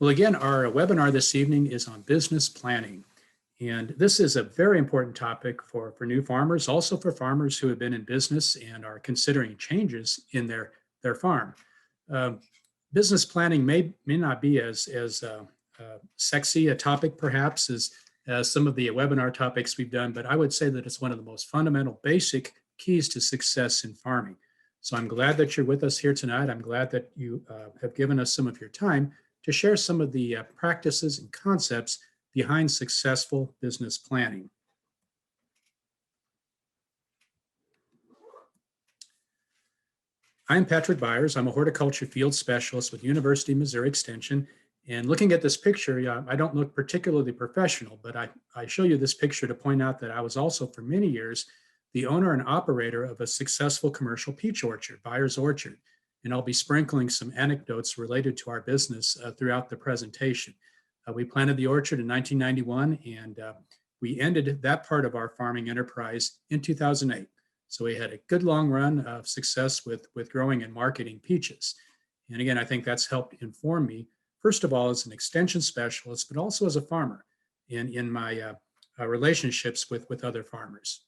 Well, again, our webinar this evening is on business planning. And this is a very important topic for new farmers, also for farmers who have been in business and are considering changes in their farm. Um, Business planning may not be as sexy a topic perhaps as some of the webinar topics we've done, but I would say that it's one of the most fundamental basic keys to success in farming. So I'm glad that you're with us here tonight. I'm glad that you have given us some of your time to share some of the practices and concepts behind successful business planning. I'm Patrick Byers. I'm a horticulture field specialist with University of Missouri Extension. And looking at this picture, I don't look particularly professional, but I show you this picture to point out that I was also for many years the owner and operator of a successful commercial peach orchard, Byers Orchard. And I'll be sprinkling some anecdotes related to our business throughout the presentation. We planted the orchard in 1991, and we ended that part of our farming enterprise in 2008. So we had a good long run of success with growing and marketing peaches. And again, I think that's helped inform me, first of all, as an extension specialist, but also as a farmer in my relationships with other farmers.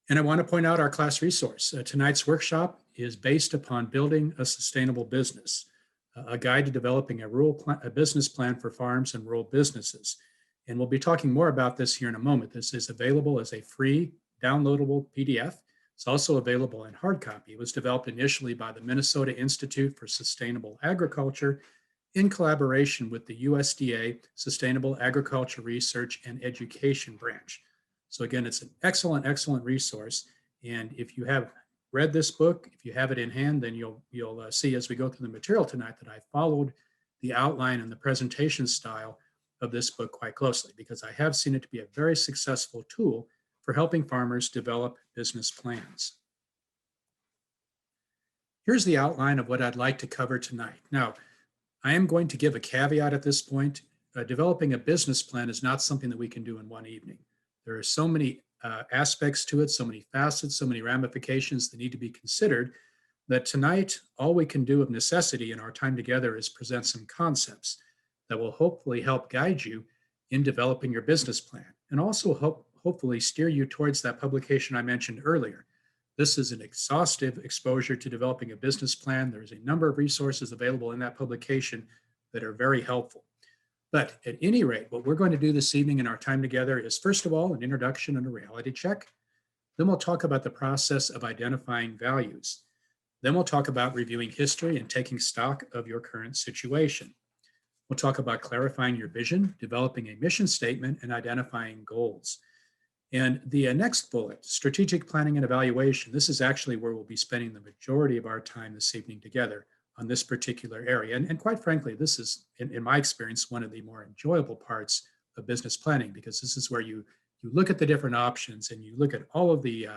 And I want to point out our class resource. Tonight's workshop is based upon building a sustainable business, a guide to developing a business plan for farms and rural businesses. And we'll be talking more about this here in a moment. This is available as a free downloadable PDF. It's also available in hard copy. It was developed initially by the Minnesota Institute for Sustainable Agriculture in collaboration with the USDA Sustainable Agriculture Research and Education Branch. So again, it's an excellent, excellent resource. And if you have read this book, if you have it in hand, then you'll see as we go through the material tonight that I followed the outline and the presentation style of this book quite closely, because I have seen it to be a very successful tool for helping farmers develop business plans. Here's the outline of what I'd like to cover tonight. Now, I am going to give a caveat at this point. Developing a business plan is not something that we can do in one evening. There are so many aspects to it, so many facets, so many ramifications that need to be considered, that tonight, all we can do of necessity in our time together is present some concepts that will hopefully help guide you in developing your business plan, and also hopefully steer you towards that publication I mentioned earlier. This is an exhaustive exposure to developing a business plan. There's a number of resources available in that publication that are very helpful. But at any rate, what we're going to do this evening in our time together is, first of all, an introduction and a reality check. Then we'll talk about the process of identifying values. Then we'll talk about reviewing history and taking stock of your current situation. We'll talk about clarifying your vision, developing a mission statement, and identifying goals. And the next bullet, strategic planning and evaluation, this is actually where we'll be spending the majority of our time this evening together on this particular area. And quite frankly, this is, in my experience, one of the more enjoyable parts of business planning, because this is where you look at the different options and you look at all of the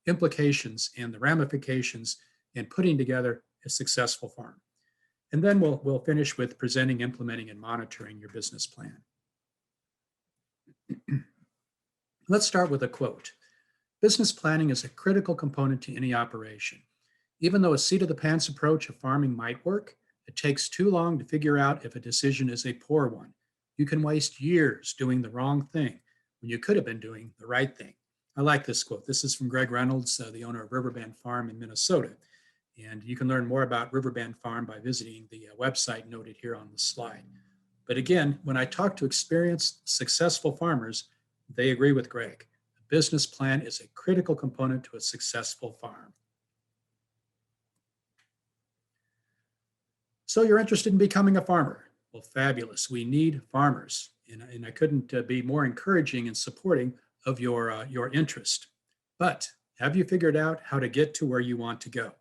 implications and the ramifications in putting together a successful farm. And then we'll finish with presenting, implementing, and monitoring your business plan. Let's start with a quote. Business planning is a critical component to any operation. Even though a seat-of-the-pants approach of farming might work, it takes too long to figure out if a decision is a poor one. You can waste years doing the wrong thing when you could have been doing the right thing. I like this quote. This is from Greg Reynolds, the owner of Riverbend Farm in Minnesota. And you can learn more about Riverbend Farm by visiting the website noted here on the slide. But again, when I talk to experienced, successful farmers, they agree with Greg. A business plan is a critical component to a successful farm. So you're interested in becoming a farmer? Well, fabulous. We need farmers. And I couldn't be more encouraging and supporting of your interest. But have you figured out how to get to where you want to go?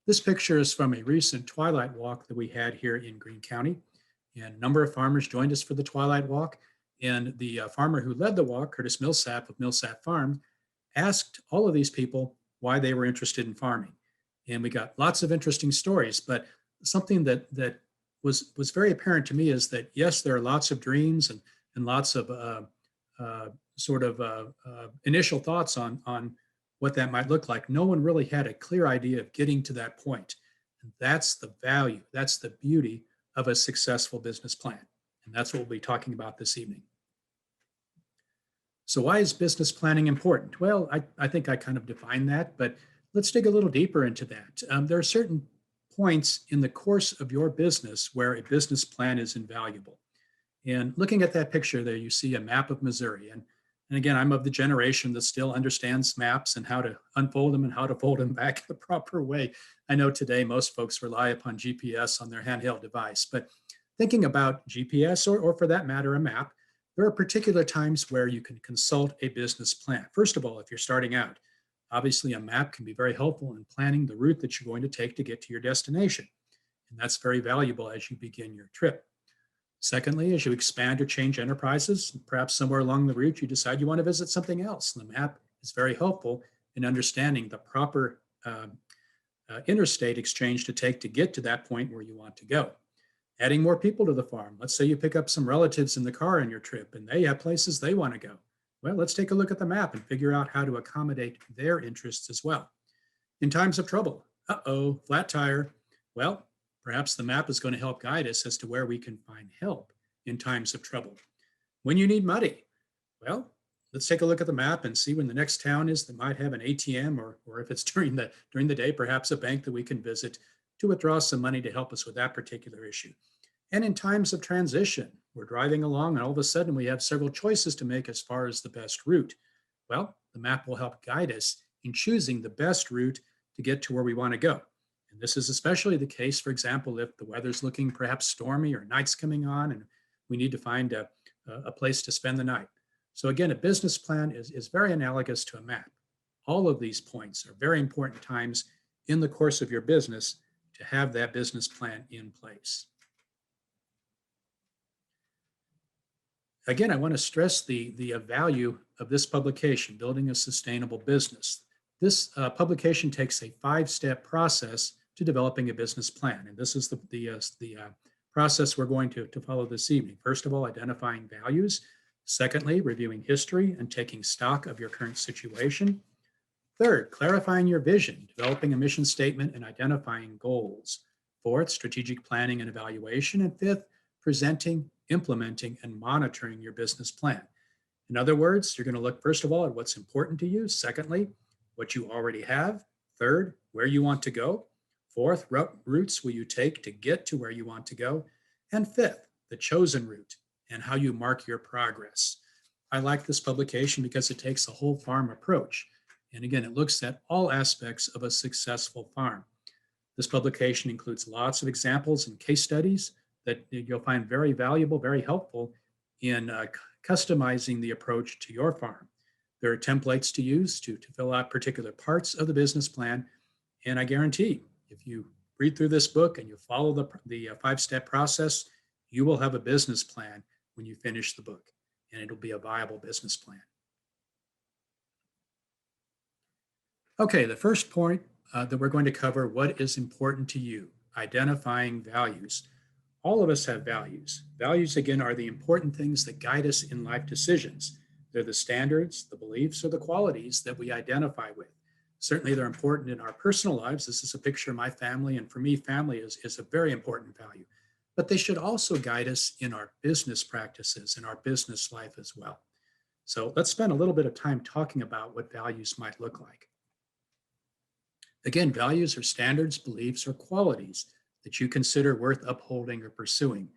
This picture is from a recent twilight walk that we had here in Greene County. And a number of farmers joined us for the twilight walk. And the farmer who led the walk, Curtis Millsap of Millsap Farm, asked all of these people why they were interested in farming. And we got lots of interesting stories, but something that was very apparent to me is that, yes, there are lots of dreams and lots of initial thoughts on what that might look like. No one really had a clear idea of getting to that point. And that's the value, that's the beauty of a successful business plan. And that's what we'll be talking about this evening. So why is business planning important? Well, I think I kind of defined that, but let's dig a little deeper into that. There are certain points in the course of your business where a business plan is invaluable. And looking at that picture there, you see a map of Missouri. And again, I'm of the generation that still understands maps and how to unfold them and how to fold them back the proper way. I know today most folks rely upon GPS on their handheld device, but thinking about GPS or for that matter, a map, there are particular times where you can consult a business plan. First of all, if you're starting out, obviously a map can be very helpful in planning the route that you're going to take to get to your destination. And that's very valuable as you begin your trip. Secondly, as you expand or change enterprises, perhaps somewhere along the route you decide you want to visit something else. The map is very helpful in understanding the proper interstate exchange to take to get to that point where you want to go. Adding more people to the farm. Let's say you pick up some relatives in the car on your trip and they have places they want to go. Well, let's take a look at the map and figure out how to accommodate their interests as well. In times of trouble, flat tire. Well, perhaps the map is going to help guide us as to where we can find help in times of trouble. When you need money, well, let's take a look at the map and see when the next town is that might have an ATM or if it's during the day, perhaps a bank that we can visit to withdraw some money to help us with that particular issue. And in times of transition, we're driving along and all of a sudden we have several choices to make as far as the best route. Well, the map will help guide us in choosing the best route to get to where we want to go. And this is especially the case, for example, if the weather's looking perhaps stormy or night's coming on and we need to find a place to spend the night. So again, a business plan is very analogous to a map. All of these points are very important times in the course of your business to have that business plan in place. Again, I want to stress the value of this publication, Building a Sustainable Business. This publication takes a 5-step process to developing a business plan. And this is the process we're going to follow this evening. First of all, identifying values. Secondly, reviewing history and taking stock of your current situation. Third, clarifying your vision, developing a mission statement and identifying goals. Fourth, strategic planning and evaluation. And fifth, presenting, implementing, and monitoring your business plan. In other words, you're going to look first of all at what's important to you. Secondly, what you already have. Third, where you want to go. Fourth, what routes will you take to get to where you want to go? And fifth, the chosen route and how you mark your progress. I like this publication because it takes a whole farm approach. And again, it looks at all aspects of a successful farm. This publication includes lots of examples and case studies that you'll find very valuable, very helpful in customizing the approach to your farm. There are templates to use to fill out particular parts of the business plan. And I guarantee if you read through this book and you follow the 5-step process, you will have a business plan when you finish the book, and it'll be a viable business plan. Okay, the first point that we're going to cover, what is important to you, identifying values. All of us have values. Values, again, are the important things that guide us in life decisions. They're the standards, the beliefs, or the qualities that we identify with. Certainly, they're important in our personal lives. This is a picture of my family, and for me, family is a very important value. But they should also guide us in our business practices, in our business life as well. So let's spend a little bit of time talking about what values might look like. Again, values are standards, beliefs, or qualities that you consider worth upholding or pursuing.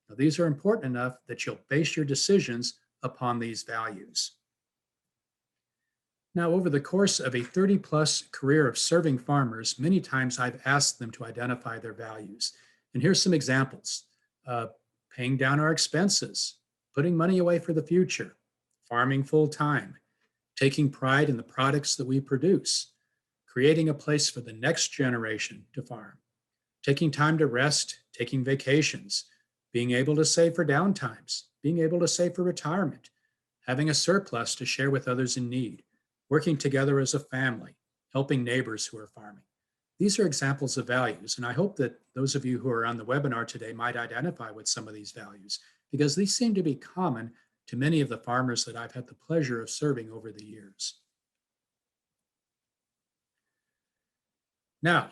Now, these are important enough that you'll base your decisions upon these values. Now, over the course of a 30-plus career of serving farmers, many times I've asked them to identify their values. And here's some examples. Paying down our expenses, putting money away for the future, farming full-time, taking pride in the products that we produce, creating a place for the next generation to farm, taking time to rest, taking vacations, being able to save for downtimes, being able to save for retirement, having a surplus to share with others in need, working together as a family, helping neighbors who are farming. These are examples of values, and I hope that those of you who are on the webinar today might identify with some of these values, because these seem to be common to many of the farmers that I've had the pleasure of serving over the years. Now,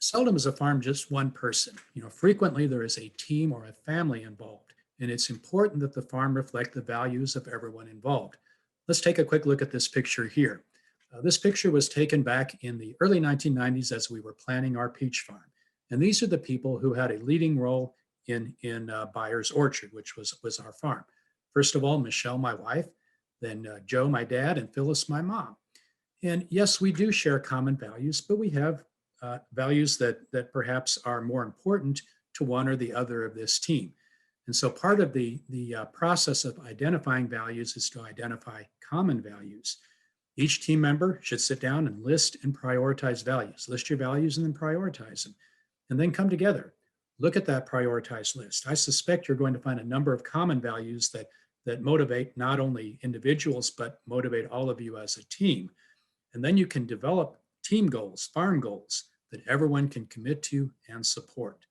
Seldom is a farm just one person. Frequently there is a team or a family involved, and it's important that the farm reflect the values of everyone involved. Let's take a quick look at this picture here. This picture was taken back in the early 1990s as we were planning our peach farm. And these are the people who had a leading role in Byers Orchard, which was our farm. First of all, Michelle, my wife, then Joe, my dad, and Phyllis, my mom. And yes, we do share common values, but we have values that perhaps are more important to one or the other of this team. And so part of the process of identifying values is to identify common values. Each team member should sit down and list and prioritize values. List your values and then prioritize them. And then come together. Look at that prioritized list. I suspect you're going to find a number of common values that motivate not only individuals, but motivate all of you as a team. And then you can develop team goals, farm goals that everyone can commit to and support.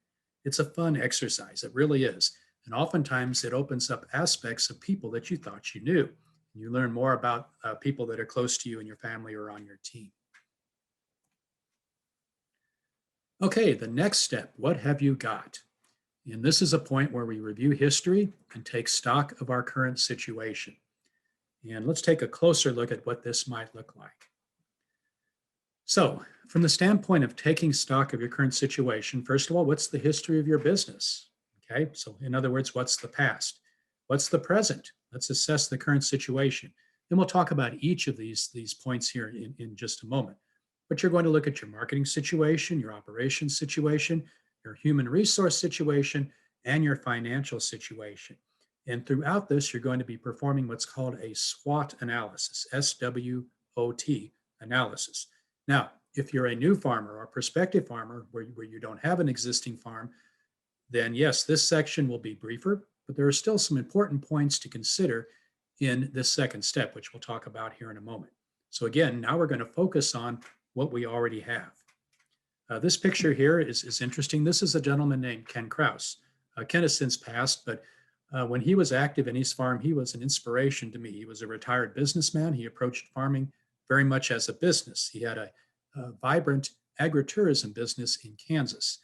It's a fun exercise. It really is. And oftentimes it opens up aspects of people that you thought you knew. You learn more about people that are close to you in your family or on your team. Okay, the next step, what have you got? And this is a point where we review history and take stock of our current situation. And let's take a closer look at what this might look like. So, from the standpoint of taking stock of your current situation, first of all, what's the history of your business? Okay, so in other words, what's the past? What's the present? Let's assess the current situation. Then we'll talk about each of these points here in just a moment. But you're going to look at your marketing situation, your operations situation, your human resource situation, and your financial situation. And throughout this, you're going to be performing what's called a SWOT analysis, SWOT analysis. Now, if you're a new farmer or a prospective farmer where you don't have an existing farm, then yes, this section will be briefer, but there are still some important points to consider in this second step, which we'll talk about here in a moment. So again, now we're going to focus on what we already have. This picture here is interesting. This is a gentleman named Ken Krause. Ken has since passed, but when he was active in East Farm, he was an inspiration to me. He was a retired businessman. He approached farming very much as a business. He had a vibrant agritourism business in Kansas.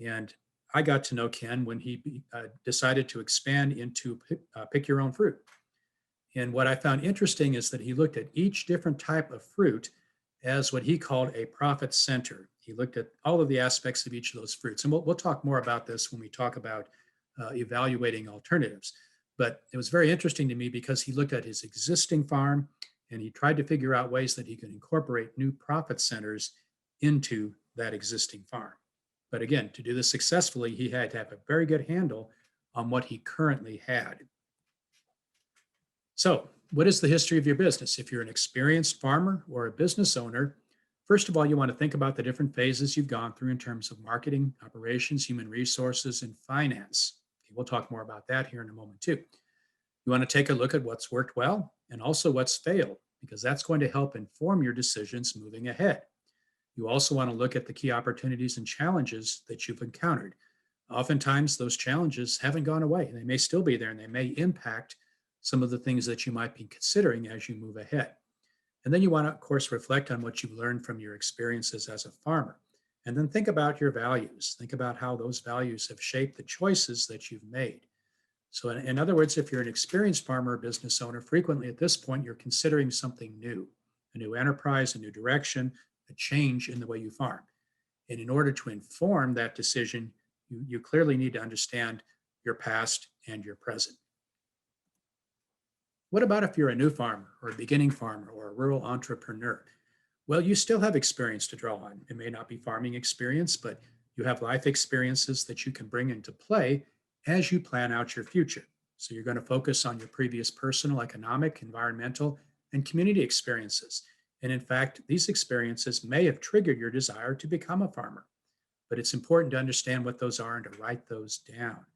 And I got to know Ken when he decided to expand into pick your own fruit. And what I found interesting is that he looked at each different type of fruit as what he called a profit center. He looked at all of the aspects of each of those fruits. And we'll talk more about this when we talk about evaluating alternatives. But it was very interesting to me because he looked at his existing farm and he tried to figure out ways that he could incorporate new profit centers into that existing farm. But again, to do this successfully, he had to have a very good handle on what he currently had. So, what is the history of your business? If you're an experienced farmer or a business owner, first of all, you want to think about the different phases you've gone through in terms of marketing, operations, human resources, and finance. Okay, we'll talk more about that here in a moment too. You want to take a look at what's worked well and also what's failed, because that's going to help inform your decisions moving ahead. You also want to look at the key opportunities and challenges that you've encountered. Oftentimes, those challenges haven't gone away. They may still be there and they may impact some of the things that you might be considering as you move ahead. And then you want to, of course, reflect on what you've learned from your experiences as a farmer. And then think about your values. Think about how those values have shaped the choices that you've made. So in other words, if you're an experienced farmer or business owner, frequently at this point, you're considering something new, a new enterprise, a new direction, a change in the way you farm. And in order to inform that decision, you clearly need to understand your past and your present. What about if you're a new farmer or a beginning farmer or a rural entrepreneur? Well, you still have experience to draw on. It may not be farming experience, but you have life experiences that you can bring into play as you plan out your future. So you're going to focus on your previous personal, economic, environmental, and community experiences. And in fact, these experiences may have triggered your desire to become a farmer. But it's important to understand what those are and to write those down.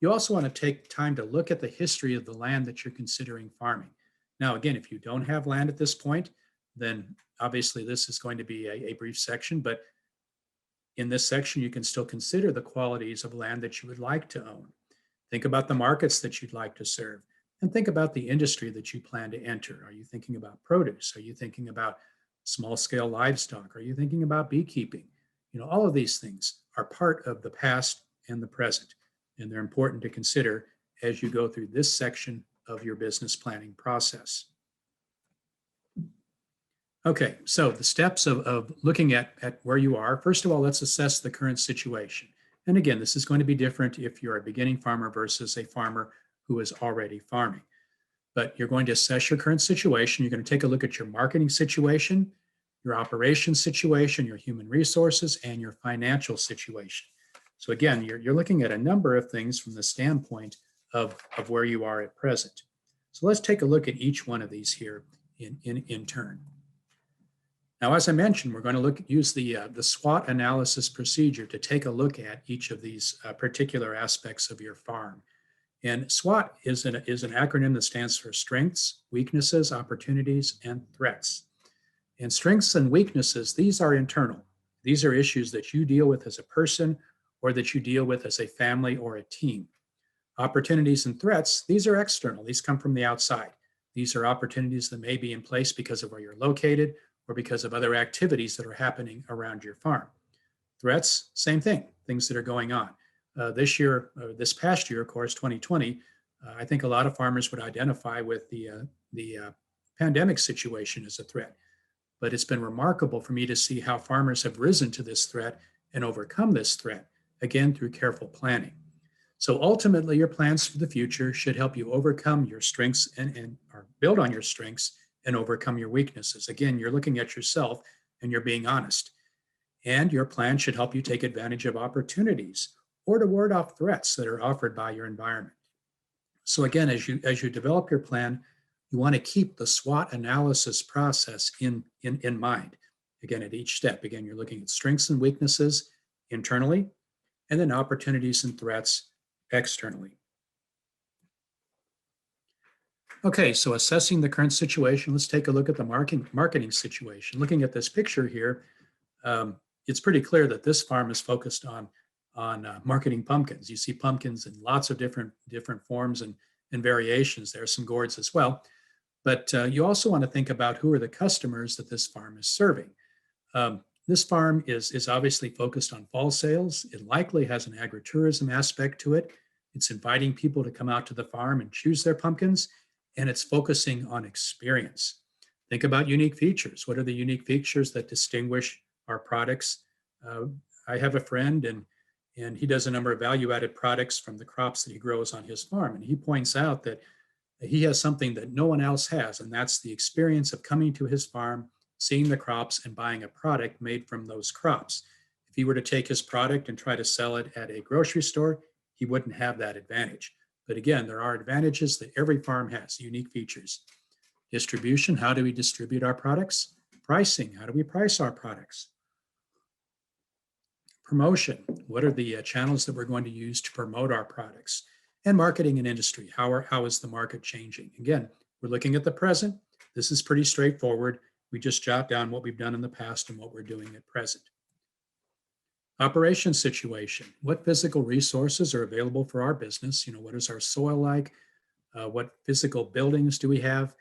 You also want to take time to look at the history of the land that you're considering farming. Now, again, if you don't have land at this point, then obviously this is going to be a brief section, but in this section, you can still consider the qualities of land that you would like to own. Think about the markets that you'd like to serve, and think about the industry that you plan to enter. Are you thinking about produce? Are you thinking about small scale livestock? Are you thinking about beekeeping? All of these things are part of the past and the present, and they're important to consider as you go through this section of your business planning process. Okay, so the steps of looking at where you are. First of all, let's assess the current situation. And again, this is going to be different if you're a beginning farmer versus a farmer who is already farming. But you're going to assess your current situation. You're going to take a look at your marketing situation, your operations situation, your human resources, and your financial situation. So again, you're looking at a number of things from the standpoint of where you are at present. So let's take a look at each one of these here in turn. Now, as I mentioned, we're going to use the SWOT analysis procedure to take a look at each of these particular aspects of your farm. And SWOT is an acronym that stands for strengths, weaknesses, opportunities, and threats. And strengths and weaknesses, these are internal. These are issues that you deal with as a person or that you deal with as a family or a team. Opportunities and threats, these are external. These come from the outside. These are opportunities that may be in place because of where you're located or because of other activities that are happening around your farm. Threats, same thing, things that are going on. This past year, of course, 2020, I think a lot of farmers would identify with the pandemic situation as a threat. But it's been remarkable for me to see how farmers have risen to this threat and overcome this threat, again, through careful planning. So ultimately, your plans for the future should help you overcome your strengths or build on your strengths and overcome your weaknesses. Again, you're looking at yourself and you're being honest. And your plan should help you take advantage of opportunities or to ward off threats that are offered by your environment. So again, as you develop your plan, you want to keep the SWOT analysis process in mind. Again, at each step, again, you're looking at strengths and weaknesses internally, and then opportunities and threats externally. Okay, so assessing the current situation, let's take a look at the marketing situation. Looking at this picture here, it's pretty clear that this farm is focused on marketing pumpkins. You see pumpkins in lots of different forms and variations. There are some gourds as well. But you also want to think about who are the customers that this farm is serving. This farm is obviously focused on fall sales. It likely has an agritourism aspect to it. It's inviting people to come out to the farm and choose their pumpkins, and it's focusing on experience. Think about unique features. What are the unique features that distinguish our products? I have a friend, and he does a number of value-added products from the crops that he grows on his farm, and he points out that he has something that no one else has, and that's the experience of coming to his farm, seeing the crops, and buying a product made from those crops. If he were to take his product and try to sell it at a grocery store, he wouldn't have that advantage. But again, there are advantages that every farm has, unique features. Distribution, how do we distribute our products? Pricing, how do we price our products? Promotion, what are the channels that we're going to use to promote our products? And marketing and industry, how is the market changing? Again, we're looking at the present. This is pretty straightforward. We just jot down what we've done in the past and what we're doing at present. Operations situation, what physical resources are available for our business? What is our soil like? What physical buildings do we have?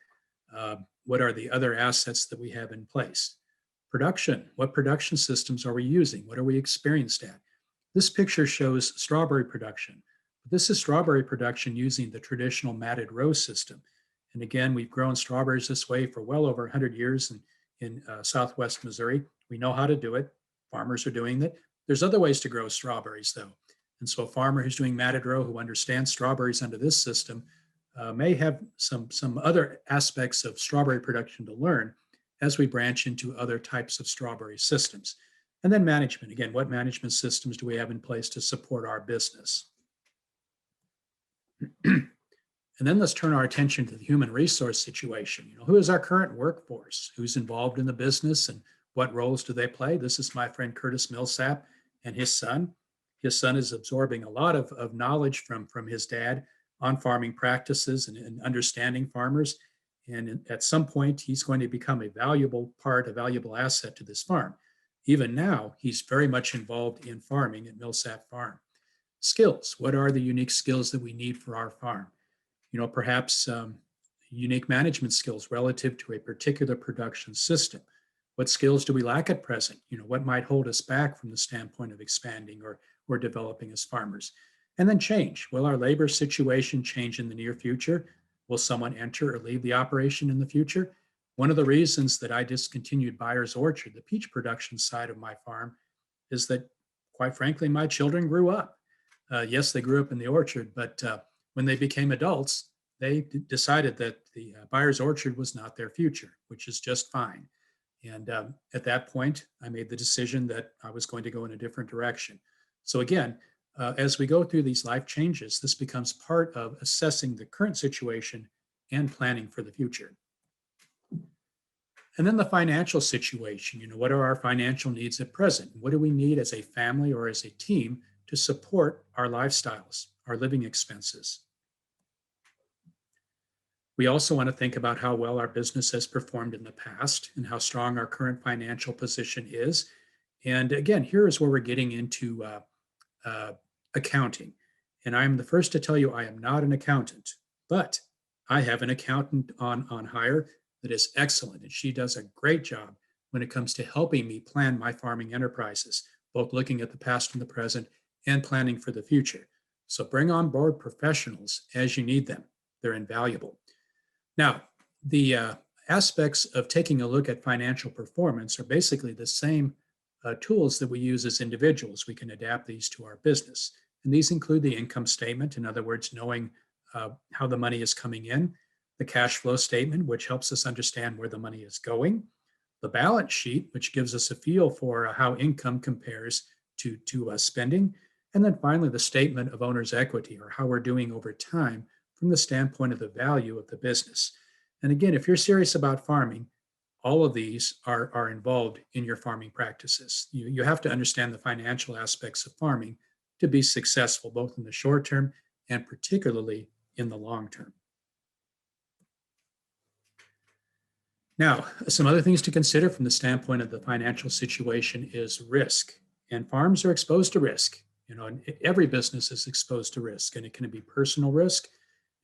What are the other assets that we have in place? Production, what production systems are we using? What are we experienced at? This picture shows strawberry production. This is strawberry production using the traditional matted row system. And again, we've grown strawberries this way for well over 100 years in Southwest Missouri. We know how to do it. Farmers are doing it. There's other ways to grow strawberries, though. And so a farmer who's doing matted row, who understands strawberries under this system, may have some other aspects of strawberry production to learn as we branch into other types of strawberry systems. And then management. Again, what management systems do we have in place to support our business? And then let's turn our attention to the human resource situation. Who is our current workforce? Who's involved in the business and what roles do they play? This is my friend Curtis Millsap and his son. His son is absorbing a lot of knowledge from his dad on farming practices and understanding farmers. And at some point, he's going to become a valuable asset to this farm. Even now, he's very much involved in farming at Millsap Farm. Skills, what are the unique skills that we need for our farm? Perhaps unique management skills relative to a particular production system. What skills do we lack at present? What might hold us back from the standpoint of expanding or developing as farmers? And then change. Will our labor situation change in the near future? Will someone enter or leave the operation in the future? One of the reasons that I discontinued Byers Orchard, the peach production side of my farm, is that, quite frankly, my children grew up. Yes, they grew up in the orchard, but when they became adults, they decided that the Byers Orchard was not their future, which is just fine. And at that point, I made the decision that I was going to go in a different direction. So again, as we go through these life changes, this becomes part of assessing the current situation and planning for the future. And then the financial situation, what are our financial needs at present? What do we need as a family or as a team to support our lifestyles, our living expenses? We also want to think about how well our business has performed in the past and how strong our current financial position is. And again, here is where we're getting into accounting. And I'm the first to tell you I am not an accountant, but I have an accountant on hire that is excellent. And she does a great job when it comes to helping me plan my farming enterprises, both looking at the past and the present and planning for the future. So bring on board professionals as you need them. They're invaluable. Now, the aspects of taking a look at financial performance are basically the same tools that we use as individuals. We can adapt these to our business. And these include the income statement, in other words, knowing how the money is coming in, the cash flow statement, which helps us understand where the money is going, the balance sheet, which gives us a feel for how income compares to spending, and then finally the statement of owner's equity, or how we're doing over time from the standpoint of the value of the business. And again, if you're serious about farming, all of these are involved in your farming practices. You have to understand the financial aspects of farming to be successful, both in the short term and particularly in the long term. Now, some other things to consider from the standpoint of the financial situation is risk. And farms are exposed to risk. And every business is exposed to risk, and it can be personal risk.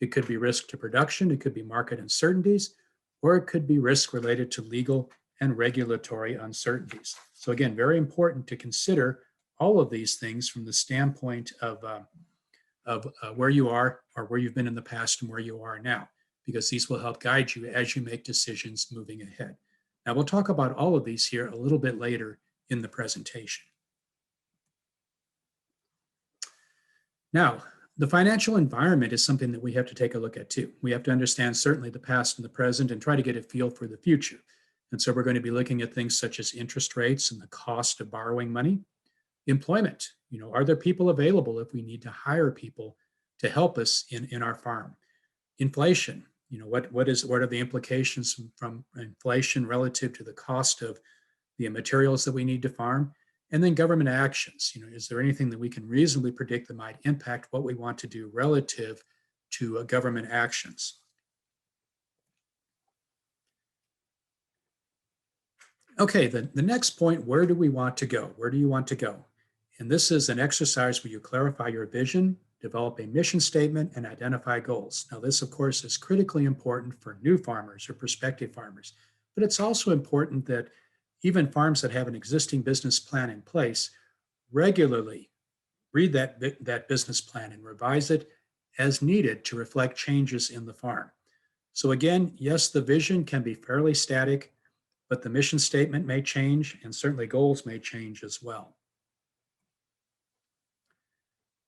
It could be risk to production. It could be market uncertainties, or it could be risk related to legal and regulatory uncertainties. So again, very important to consider all of these things from the standpoint of where you are or where you've been in the past and where you are now, because these will help guide you as you make decisions moving ahead. Now, we'll talk about all of these here a little bit later in the presentation. Now, the financial environment is something that we have to take a look at too. We have to understand certainly the past and the present and try to get a feel for the future. And so we're going to be looking at things such as interest rates and the cost of borrowing money. Employment, are there people available if we need to hire people to help us in our farm? Inflation, what are the implications from inflation relative to the cost of the materials that we need to farm? And then government actions, is there anything that we can reasonably predict that might impact what we want to do relative to government actions? Okay, the next point, where do we want to go? Where do you want to go? And this is an exercise where you clarify your vision, develop a mission statement, and identify goals. Now, this, of course, is critically important for new farmers or prospective farmers, but it's also important that even farms that have an existing business plan in place regularly read that business plan and revise it as needed to reflect changes in the farm. So again, yes, the vision can be fairly static, but the mission statement may change and certainly goals may change as well.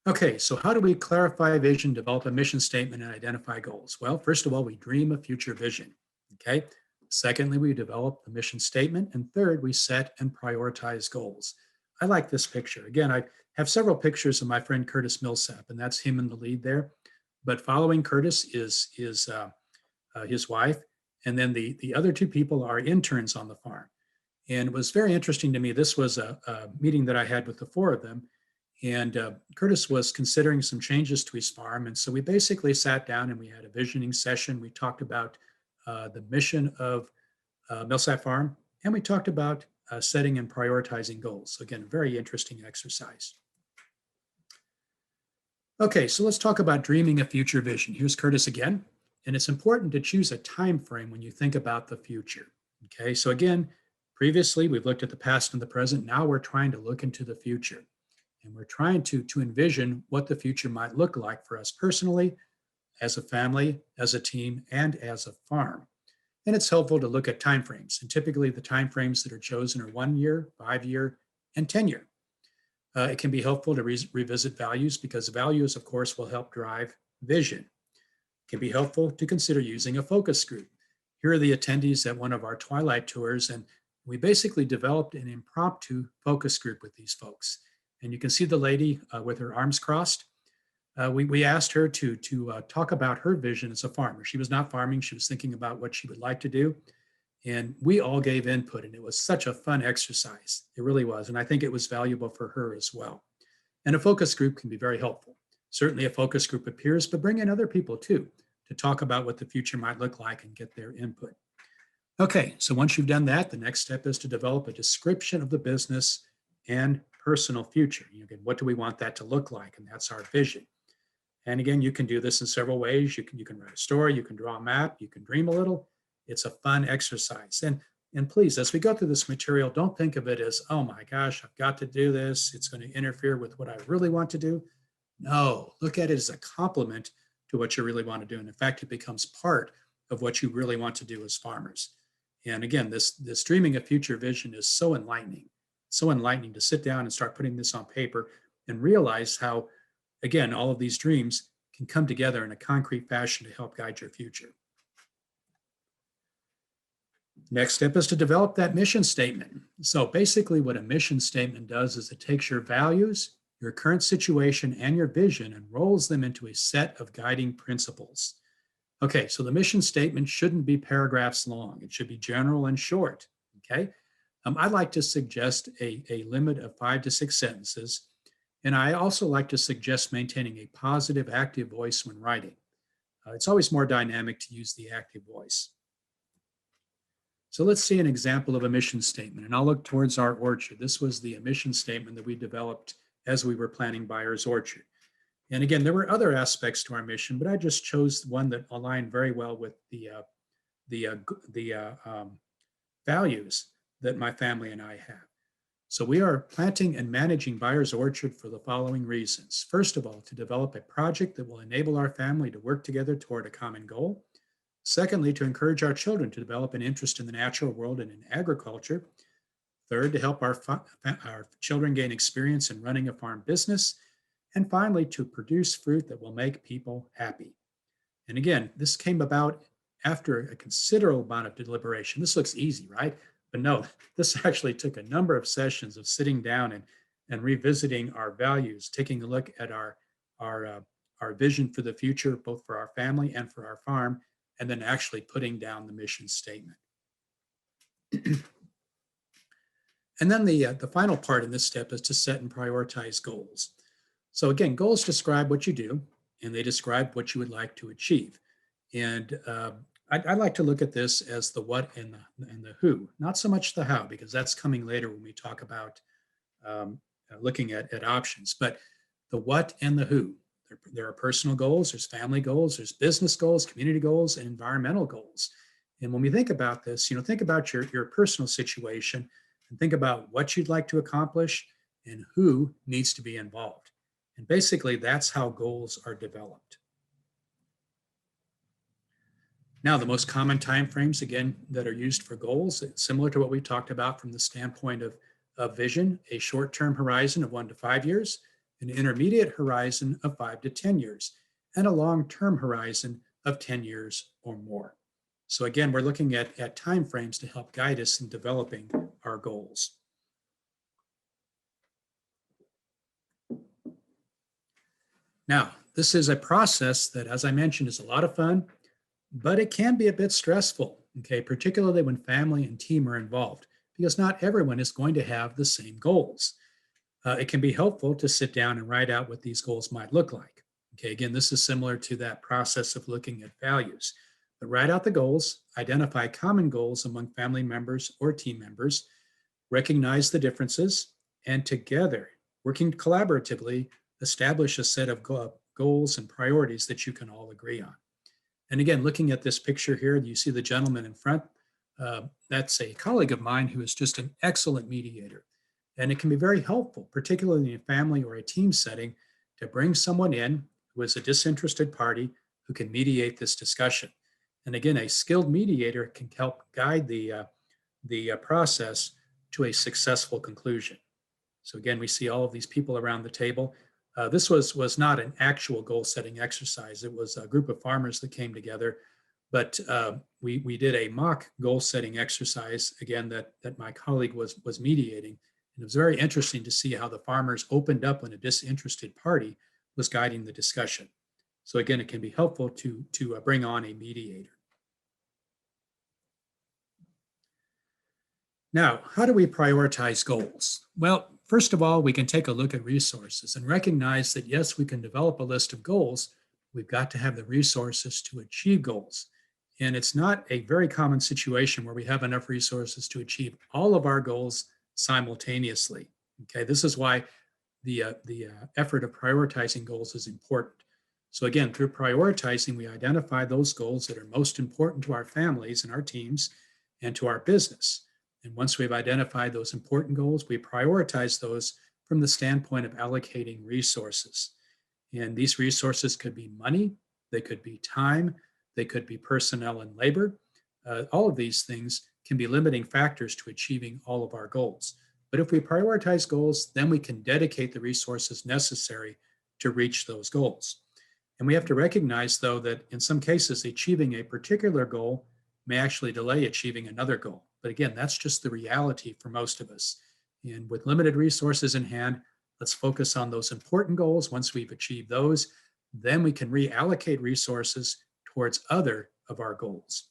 Okay, so how do we clarify vision, develop a mission statement, and identify goals? Well, first of all, we dream a future vision, okay? Secondly, we develop the mission statement. And third, we set and prioritize goals. I like this picture. Again, I have several pictures of my friend Curtis Millsap, and that's him in the lead there. But following Curtis is his wife. And then the other two people are interns on the farm. And it was very interesting to me. This was a meeting that I had with the four of them. And Curtis was considering some changes to his farm. And so we basically sat down and we had a visioning session. We talked about the mission of Millsap Farm, and we talked about setting and prioritizing goals. So again, very interesting exercise. Okay, so let's talk about dreaming a future vision. Here's Curtis again, and it's important to choose a time frame when you think about the future. Okay, so again, Previously, we've looked at the past and the present. Now we're trying to look into the future. And we're trying to envision what the future might look like for us personally, as a family, as a team, and as a farm. And it's helpful to look at timeframes. And typically the timeframes that are chosen are 1 year, 5 year, and 10 year. It can be helpful to revisit values because values, of course, will help drive vision. It can be helpful to consider using a focus group. Here are the attendees at one of our Twilight tours, and we basically developed an impromptu focus group with these folks. And you can see the lady with her arms crossed. We asked her to talk about her vision as a farmer. She was not farming. She was thinking about what she would like to do. And we all gave input, and it was such a fun exercise. It really was. And I think it was valuable for her as well. And a focus group can be very helpful. Certainly a focus group appears, but bring in other people too to talk about what the future might look like and get their input. Okay, so once you've done that, the next step is to develop a description of the business and personal future. Again, what do we want that to look like? And that's our vision. And again, you can do this in several ways. You can write a story, you can draw a map, you can dream a little. It's a fun exercise. And please, as we go through this material, don't think of it as, oh my gosh, I've got to do this. It's going to interfere with what I really want to do. No, look at it as a complement to what you really want to do. And in fact, it becomes part of what you really want to do as farmers. And again, this dreaming of future vision is so enlightening to sit down and start putting this on paper and realize how, again, all of these dreams can come together in a concrete fashion to help guide your future. Next step is to develop that mission statement. So basically what a mission statement does is it takes your values, your current situation, and your vision and rolls them into a set of guiding principles. Okay, so the mission statement shouldn't be paragraphs long. It should be general and short, okay? I'd like to suggest a limit of 5 to 6 sentences. And I also like to suggest maintaining a positive, active voice when writing. It's always more dynamic to use the active voice. So let's see an example of a mission statement, and I'll look towards our orchard. This was the mission statement that we developed as we were planning Byers Orchard. And again, there were other aspects to our mission, but I just chose one that aligned very well with the values that my family and I have. So we are planting and managing Byers Orchard for the following reasons. First of all, to develop a project that will enable our family to work together toward a common goal. Secondly, to encourage our children to develop an interest in the natural world and in agriculture. Third, to help our children gain experience in running a farm business. And finally, to produce fruit that will make people happy. And again, this came about after a considerable amount of deliberation. This looks easy, right? But no, this actually took a number of sessions of sitting down and revisiting our values, taking a look at our vision for the future, both for our family and for our farm, and then actually putting down the mission statement. And then the final part in this step is to set and prioritize goals. So again, goals describe what you do, and they describe what you would like to achieve. And I like to look at this as the what and the who, not so much the how, because that's coming later when we talk about looking at options, but the what and the who. There are personal goals, there's family goals, there's business goals, community goals, and environmental goals. And when we think about this, think about your personal situation and think about what you'd like to accomplish and who needs to be involved. And basically, that's how goals are developed. Now, the most common timeframes, again, that are used for goals, similar to what we talked about from the standpoint of vision, a short-term horizon of 1 to 5 years, an intermediate horizon of 5 to 10 years, and a long-term horizon of 10 years or more. So again, we're looking at timeframes to help guide us in developing our goals. Now, this is a process that, as I mentioned, is a lot of fun, but it can be a bit stressful, okay, particularly when family and team are involved, because not everyone is going to have the same goals. It can be helpful to sit down and write out what these goals might look like. Okay, again, this is similar to that process of looking at values. But write out the goals, identify common goals among family members or team members, recognize the differences, and together, working collaboratively, establish a set of goals and priorities that you can all agree on. And again, looking at this picture here, you see the gentleman in front. That's a colleague of mine who is just an excellent mediator. And it can be very helpful, particularly in a family or a team setting, to bring someone in who is a disinterested party who can mediate this discussion. And again, a skilled mediator can help guide the process to a successful conclusion. So again, we see all of these people around the table. This was not an actual goal setting exercise. It was a group of farmers that came together, but we did a mock goal setting exercise again that my colleague was mediating. And it was very interesting to see how the farmers opened up when a disinterested party was guiding the discussion. So again, it can be helpful to bring on a mediator. Now, how do we prioritize goals? Well, first of all, we can take a look at resources and recognize that yes, we can develop a list of goals. We've got to have the resources to achieve goals. And it's not a very common situation where we have enough resources to achieve all of our goals simultaneously. Okay, this is why the effort of prioritizing goals is important. So again, through prioritizing, we identify those goals that are most important to our families and our teams and to our business. And once we've identified those important goals, we prioritize those from the standpoint of allocating resources. And these resources could be money, they could be time, they could be personnel and labor. All of these things can be limiting factors to achieving all of our goals. But if we prioritize goals, then we can dedicate the resources necessary to reach those goals. And we have to recognize, though, that in some cases, achieving a particular goal may actually delay achieving another goal. But again, that's just the reality for most of us. And with limited resources in hand, let's focus on those important goals. Once we've achieved those, then we can reallocate resources towards other of our goals.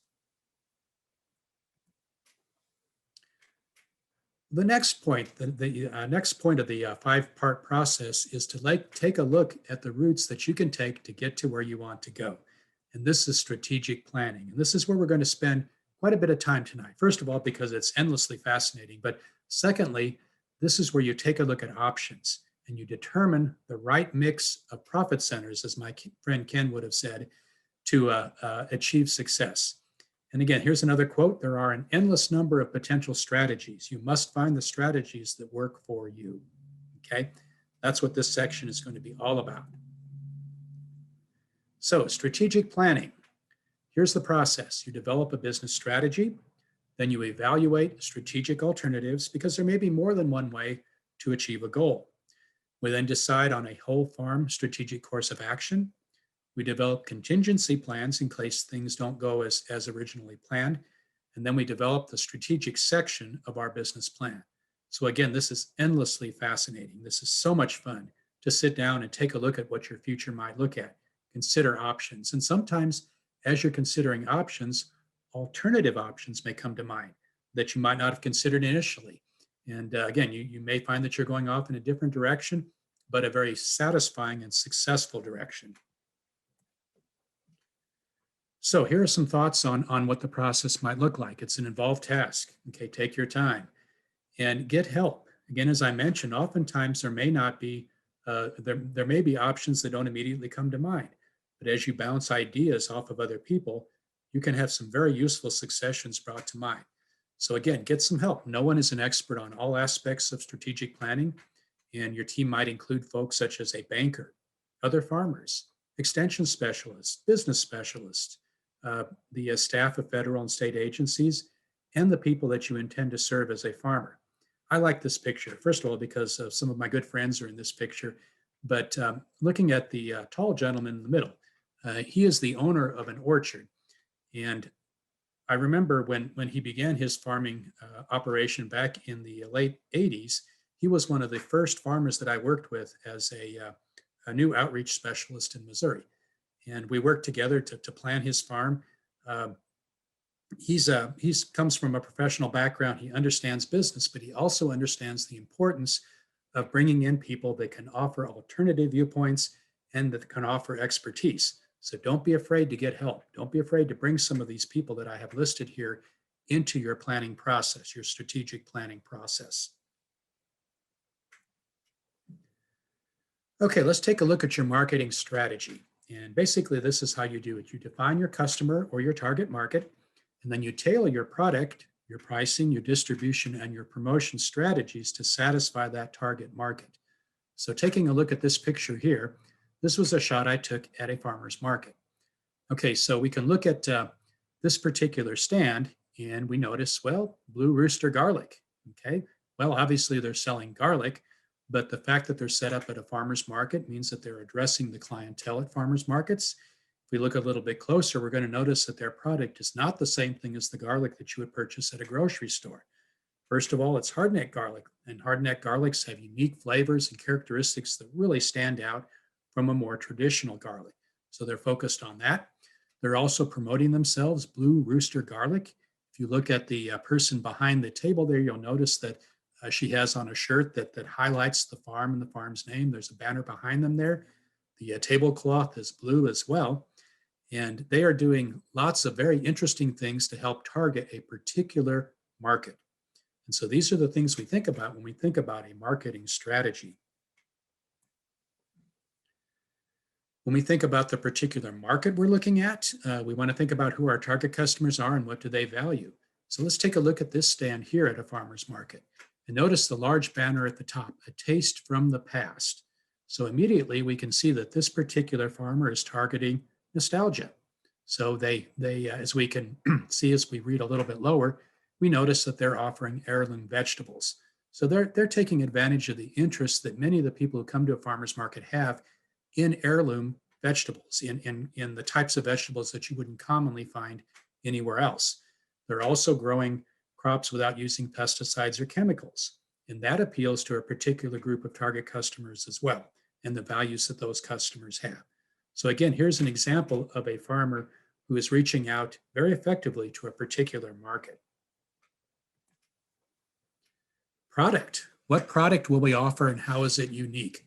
The next point, the next point of the five-part process is to take a look at the routes that you can take to get to where you want to go. And this is strategic planning. And this is where we're going to spend quite a bit of time tonight. First of all, because it's endlessly fascinating. But secondly, this is where you take a look at options and you determine the right mix of profit centers, as my friend Ken would have said, to achieve success. And again, here's another quote. There are an endless number of potential strategies. You must find the strategies that work for you. Okay, that's what this section is going to be all about. So strategic planning. Here's the process. You develop a business strategy, then you evaluate strategic alternatives because there may be more than one way to achieve a goal. We then decide on a whole farm strategic course of action. We develop contingency plans in case things don't go as originally planned. And then we develop the strategic section of our business plan. So again, this is endlessly fascinating. This is so much fun to sit down and take a look at what your future might look at. Consider options. And sometimes as you're considering options, alternative options may come to mind that you might not have considered initially. And again, you may find that you're going off in a different direction, but a very satisfying and successful direction. So here are some thoughts on what the process might look like. It's an involved task. Okay, take your time and get help. Again, as I mentioned, oftentimes there may not be, there may be options that don't immediately come to mind. But as you bounce ideas off of other people, you can have some very useful successions brought to mind. So again, get some help. No one is an expert on all aspects of strategic planning, and your team might include folks such as a banker, other farmers, extension specialists, business specialists, the staff of federal and state agencies, and the people that you intend to serve as a farmer. I like this picture, first of all, because some of my good friends are in this picture, but looking at the tall gentleman in the middle, he is the owner of an orchard. And I remember when he began his farming operation back in the late 80s, he was one of the first farmers that I worked with as a new outreach specialist in Missouri. And we worked together to plan his farm. He comes from a professional background. He understands business, but he also understands the importance of bringing in people that can offer alternative viewpoints and that can offer expertise. So don't be afraid to get help. Don't be afraid to bring some of these people that I have listed here into your planning process, your strategic planning process. Okay, let's take a look at your marketing strategy. And basically, this is how you do it. You define your customer or your target market, and then you tailor your product your pricing, your distribution, and your promotion strategies to satisfy that target market. So taking a look at this picture here, this was a shot I took at a farmer's market. Okay, so we can look at this particular stand and we notice, well, Blue Rooster garlic. Okay, well, obviously they're selling garlic, but the fact that they're set up at a farmer's market means that they're addressing the clientele at farmers markets. If we look a little bit closer, we're going to notice that their product is not the same thing as the garlic that you would purchase at a grocery store. First of all, it's hardneck garlic, and hardneck garlics have unique flavors and characteristics that really stand out from a more traditional garlic. So they're focused on that. They're also promoting themselves, Blue Rooster Garlic. If you look at the person behind the table there, you'll notice that she has on a shirt that highlights the farm and the farm's name. There's a banner behind them there. The tablecloth is blue as well. And they are doing lots of very interesting things to help target a particular market. And so these are the things we think about when we think about a marketing strategy. When we think about the particular market we're looking at, we want to think about who our target customers are and what do they value. So let's take a look at this stand here at a farmer's market. And notice the large banner at the top, a taste from the past. So immediately we can see that this particular farmer is targeting nostalgia. So they as we can see as we read a little bit lower, we notice that they're offering heirloom vegetables. So they're taking advantage of the interest that many of the people who come to a farmer's market have in heirloom vegetables, in the types of vegetables that you wouldn't commonly find anywhere else. They're also growing crops without using pesticides or chemicals. And that appeals to a particular group of target customers as well, and the values that those customers have. So again, here's an example of a farmer who is reaching out very effectively to a particular market. Product. What product will we offer and how is it unique?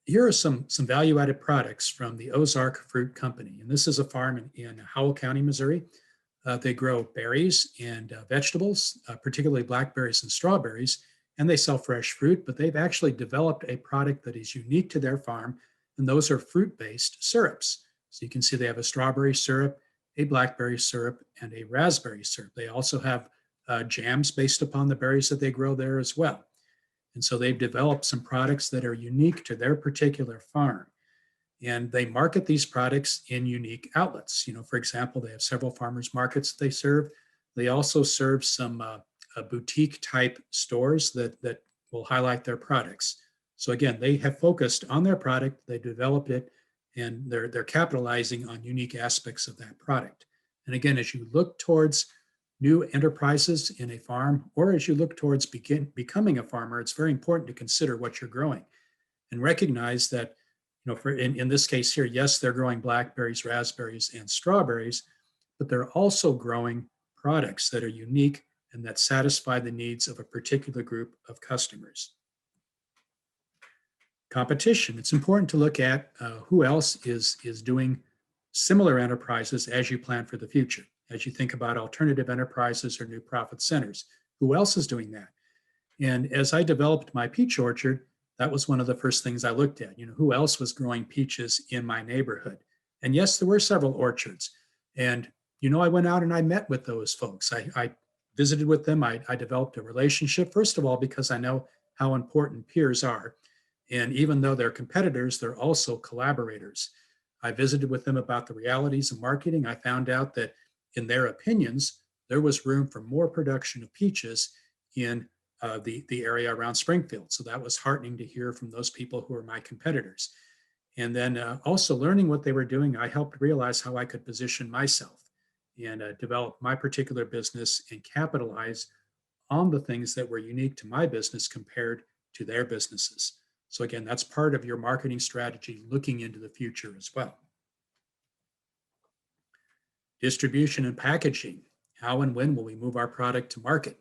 Here are some value-added products from the Ozark Fruit Company. And this is a farm in Howell County, Missouri. They grow berries and vegetables, particularly blackberries and strawberries, and they sell fresh fruit, but they've actually developed a product that is unique to their farm, and those are fruit-based syrups. So you can see they have a strawberry syrup, a blackberry syrup, and a raspberry syrup. They also have jams based upon the berries that they grow there as well. And so they've developed some products that are unique to their particular farm. And they market these products in unique outlets. For example, they have several farmers markets they serve. They also serve some boutique type stores that will highlight their products. So again, they have focused on their product, they developed it, and they're capitalizing on unique aspects of that product. And again, as you look towards new enterprises in a farm, or as you look towards becoming a farmer, it's very important to consider what you're growing and recognize that, in this case here, yes, they're growing blackberries, raspberries, and strawberries, but they're also growing products that are unique and that satisfy the needs of a particular group of customers. Competition. It's important to look at who else is doing similar enterprises as you plan for the future, as you think about alternative enterprises or new profit centers. Who else is doing that? And as I developed my peach orchard, that was one of the first things I looked at. Who else was growing peaches in my neighborhood? And yes, there were several orchards. And, I went out and I met with those folks. I visited with them. I developed a relationship, first of all, because I know how important peers are. And even though they're competitors, they're also collaborators. I visited with them about the realities of marketing. I found out that in their opinions, there was room for more production of peaches in the area around Springfield. So that was heartening to hear from those people who are my competitors. And then also learning what they were doing, I helped realize how I could position myself and develop my particular business and capitalize on the things that were unique to my business compared to their businesses. So again, that's part of your marketing strategy looking into the future as well. Distribution and packaging. How and when will we move our product to market?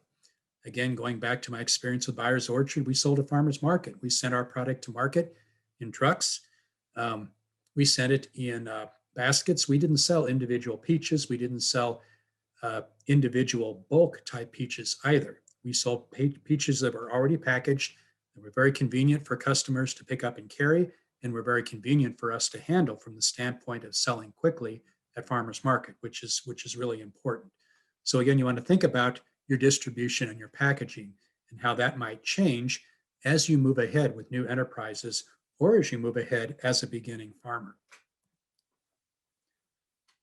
Again, going back to my experience with Byers Orchard, we sold a farmer's market. We sent our product to market in trucks. We sent it in baskets. We didn't sell individual peaches. We didn't sell individual bulk type peaches either. We sold peaches that were already packaged, that were very convenient for customers to pick up and carry, and were very convenient for us to handle from the standpoint of selling quickly at farmers market, which is really important. So again, you want to think about your distribution and your packaging and how that might change as you move ahead with new enterprises or as you move ahead as a beginning farmer.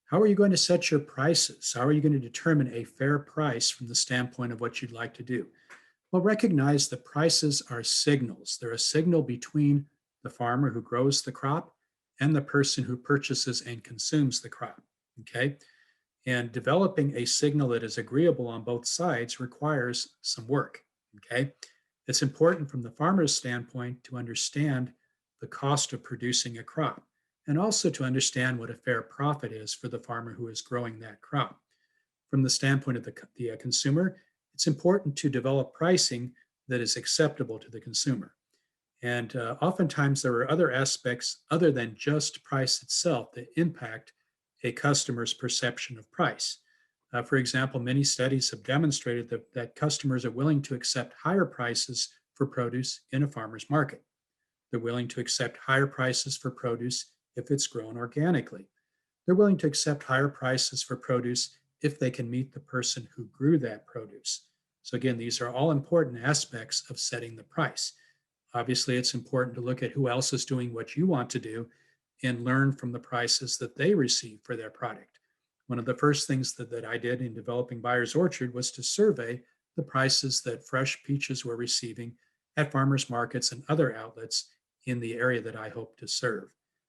How are you going to set your prices? How are you going to determine a fair price from the standpoint of what you'd like to do? Well, recognize that prices are signals. They're a signal between the farmer who grows the crop and the person who purchases and consumes the crop. Okay. And developing a signal that is agreeable on both sides requires some work. Okay. It's important from the farmer's standpoint to understand the cost of producing a crop and also to understand what a fair profit is for the farmer who is growing that crop. From the standpoint of the consumer, it's important to develop pricing that is acceptable to the consumer. And oftentimes there are other aspects other than just price itself that impact a customer's perception of price. For example, many studies have demonstrated that customers are willing to accept higher prices for produce in a farmer's market. They're willing to accept higher prices for produce if it's grown organically. They're willing to accept higher prices for produce if they can meet the person who grew that produce. So again, these are all important aspects of setting the price. Obviously, it's important to look at who else is doing what you want to do and learn from the prices that they receive for their product. One of the first things that I did in developing Byers Orchard was to survey the prices that fresh peaches were receiving at farmers markets and other outlets in the area that I hope to serve.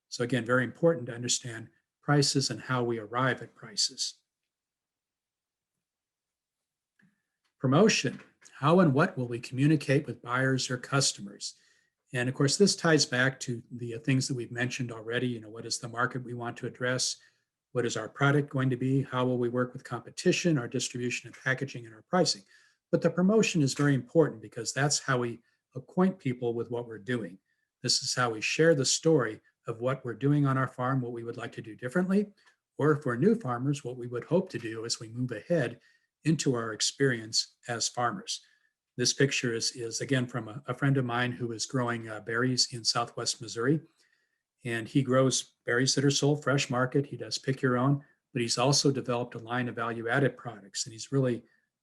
So again, very important to understand prices and how we arrive at prices. Promotion. How and what will we communicate with buyers or customers? And of course, this ties back to the things that we've mentioned already. What is the market we want to address? What is our product going to be? How will we work with competition, our distribution and packaging, and our pricing? But the promotion is very important because that's how we acquaint people with what we're doing. This is how we share the story of what we're doing on our farm, what we would like to do differently, or if we're new farmers, what we would hope to do as we move ahead into our experience as farmers. This picture is again from a friend of mine who is growing berries in Southwest Missouri. And he grows berries that are sold fresh market. He does pick your own, but he's also developed a line of value added products. And he's really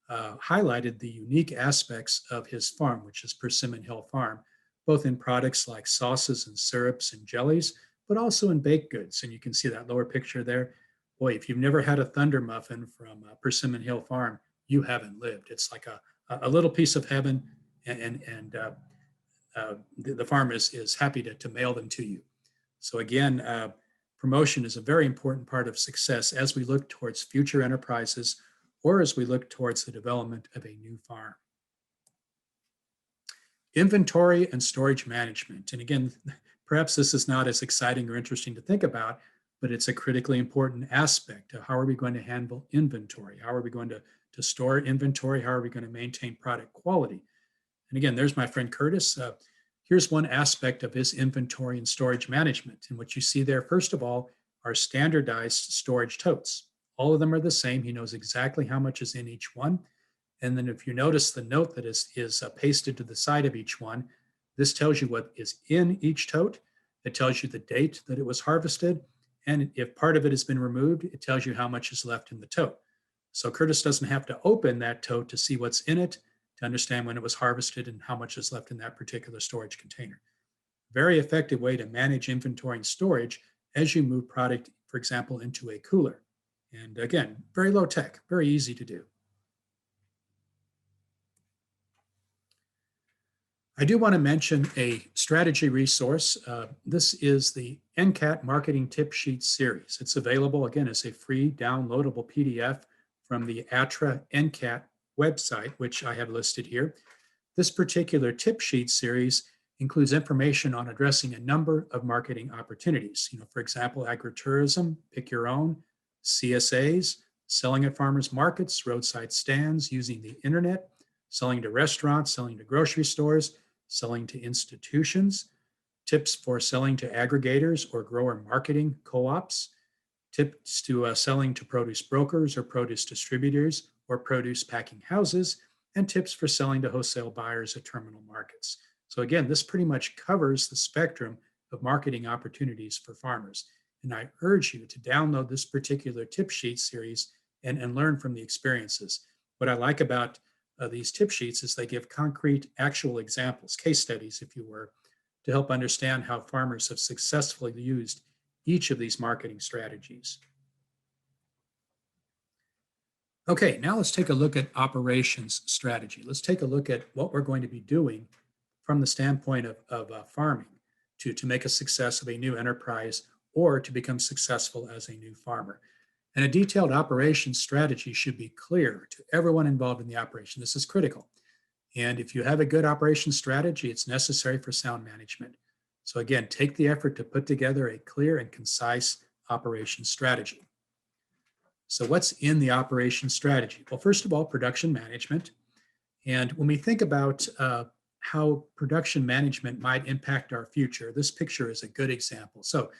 highlighted the unique aspects of his farm, which is Persimmon Hill Farm, both in products like sauces and syrups and jellies, but also in baked goods. And you can see that lower picture there. Boy, if you've never had a Thunder Muffin from Persimmon Hill Farm, you haven't lived. It's like a little piece of heaven, and the farm is happy to mail them to you. So again, promotion is a very important part of success as we look towards future enterprises or as we look towards the development of a new farm. Inventory and storage management. And again, perhaps this is not as exciting or interesting to think about, but it's a critically important aspect of how are we going to handle inventory? How are we going to store inventory? How are we going to maintain product quality? And again, there's my friend Curtis. Here's one aspect of his inventory and storage management. And what you see there, first of all, are standardized storage totes. All of them are the same. He knows exactly how much is in each one. And then if you notice the note that is pasted to the side of each one, this tells you what is in each tote. It tells you the date that it was harvested. And if part of it has been removed, it tells you how much is left in the tote. So Curtis doesn't have to open that tote to see what's in it, to understand when it was harvested and how much is left in that particular storage container. Very effective way to manage inventory and storage as you move product, for example, into a cooler. And again, very low tech, very easy to do. I do want to mention a strategy resource. This is the NCAT Marketing Tip Sheet series. It's available, again, as a free downloadable PDF from the ATRA NCAT website, which I have listed here. This particular tip sheet series includes information on addressing a number of marketing opportunities. For example, agritourism, pick your own, CSAs, selling at farmers markets, roadside stands, using the internet, selling to restaurants, selling to grocery stores, selling to institutions, tips for selling to aggregators or grower marketing co-ops, tips to selling to produce brokers or produce distributors or produce packing houses, and tips for selling to wholesale buyers at terminal markets. So again, this pretty much covers the spectrum of marketing opportunities for farmers. And I urge you to download this particular tip sheet series and learn from the experiences. What I like about these tip sheets is they give concrete, actual examples, case studies, if you were, to help understand how farmers have successfully used each of these marketing strategies. Okay, now let's take a look at operations strategy. Let's take a look at what we're going to be doing from the standpoint of farming to make a success of a new enterprise or to become successful as a new farmer. And a detailed operations strategy should be clear to everyone involved in the operation. This is critical. And if you have a good operations strategy, it's necessary for sound management. So again, take the effort to put together a clear and concise operations strategy. So what's in the operations strategy? Well, first of all, production management. And when we think about how production management might impact our future, this picture is a good example. So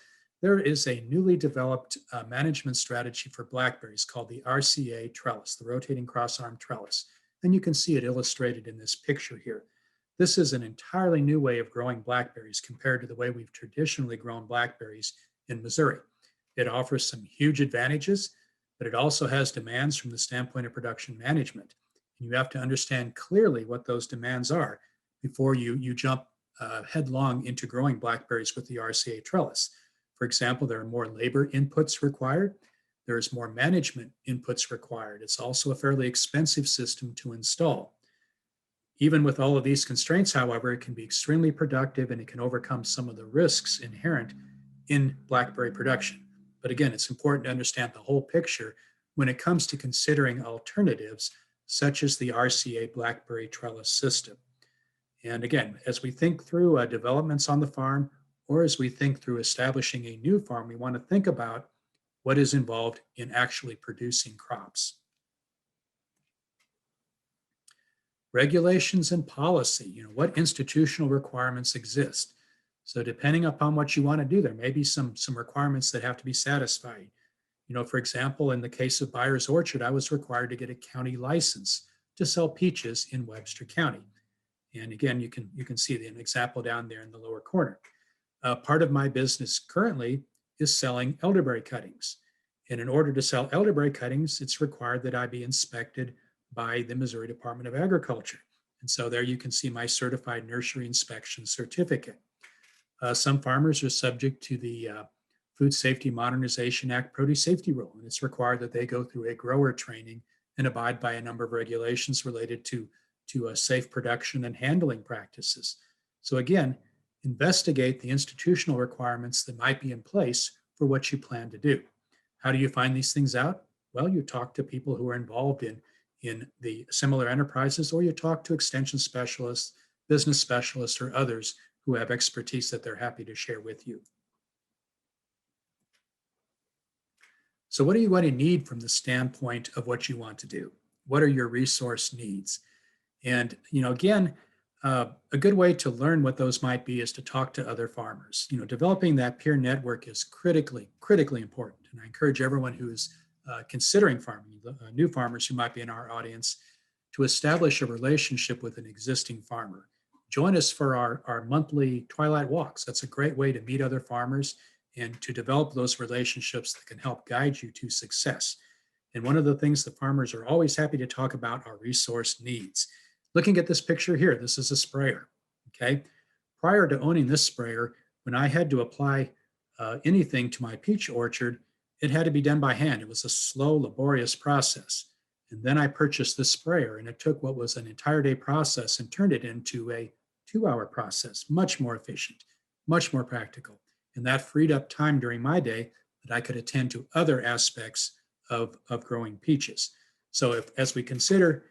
there is a newly developed management strategy for blackberries called the RCA trellis, the rotating cross-arm trellis. And you can see it illustrated in this picture here. This is an entirely new way of growing blackberries compared to the way we've traditionally grown blackberries in Missouri. It offers some huge advantages, but it also has demands from the standpoint of production management. And you have to understand clearly what those demands are before you jump headlong into growing blackberries with the RCA trellis. For example, there are more labor inputs required. There's more management inputs required. It's also a fairly expensive system to install. Even with all of these constraints, however, it can be extremely productive and it can overcome some of the risks inherent in blackberry production. But again, it's important to understand the whole picture when it comes to considering alternatives such as the RCA blackberry trellis system. And again, as we think through developments on the farm, or as we think through establishing a new farm, we want to think about what is involved in actually producing crops. Regulations and policy, what institutional requirements exist. So depending upon what you want to do, there may be some requirements that have to be satisfied. For example, in the case of Byers Orchard, I was required to get a county license to sell peaches in Webster County. And again, you can see an example down there in the lower corner. Part of my business currently is selling elderberry cuttings. And in order to sell elderberry cuttings, it's required that I be inspected by the Missouri Department of Agriculture. And so there you can see my certified nursery inspection certificate. Some farmers are subject to the Food Safety Modernization Act produce safety rule, and it's required that they go through a grower training and abide by a number of regulations related to safe production and handling practices. So again, investigate the institutional requirements that might be in place for what you plan to do. How do you find these things out? Well, you talk to people who are involved in the similar enterprises, or you talk to extension specialists, business specialists, or others who have expertise that they're happy to share with you. So what are you going to need from the standpoint of what you want to do? What are your resource needs? And, again, a good way to learn what those might be is to talk to other farmers. Developing that peer network is critically important. And I encourage everyone who's considering farming, new farmers who might be in our audience, to establish a relationship with an existing farmer. Join us for our monthly twilight walks. That's a great way to meet other farmers and to develop those relationships that can help guide you to success. And one of the things the farmers are always happy to talk about are resource needs. Looking at this picture here, this is a sprayer, okay? Prior to owning this sprayer, when I had to apply anything to my peach orchard, it had to be done by hand. It was a slow, laborious process. And then I purchased this sprayer, and it took what was an entire day process and turned it into a 2-hour process, much more efficient, much more practical. And that freed up time during my day that I could attend to other aspects of growing peaches. So as we consider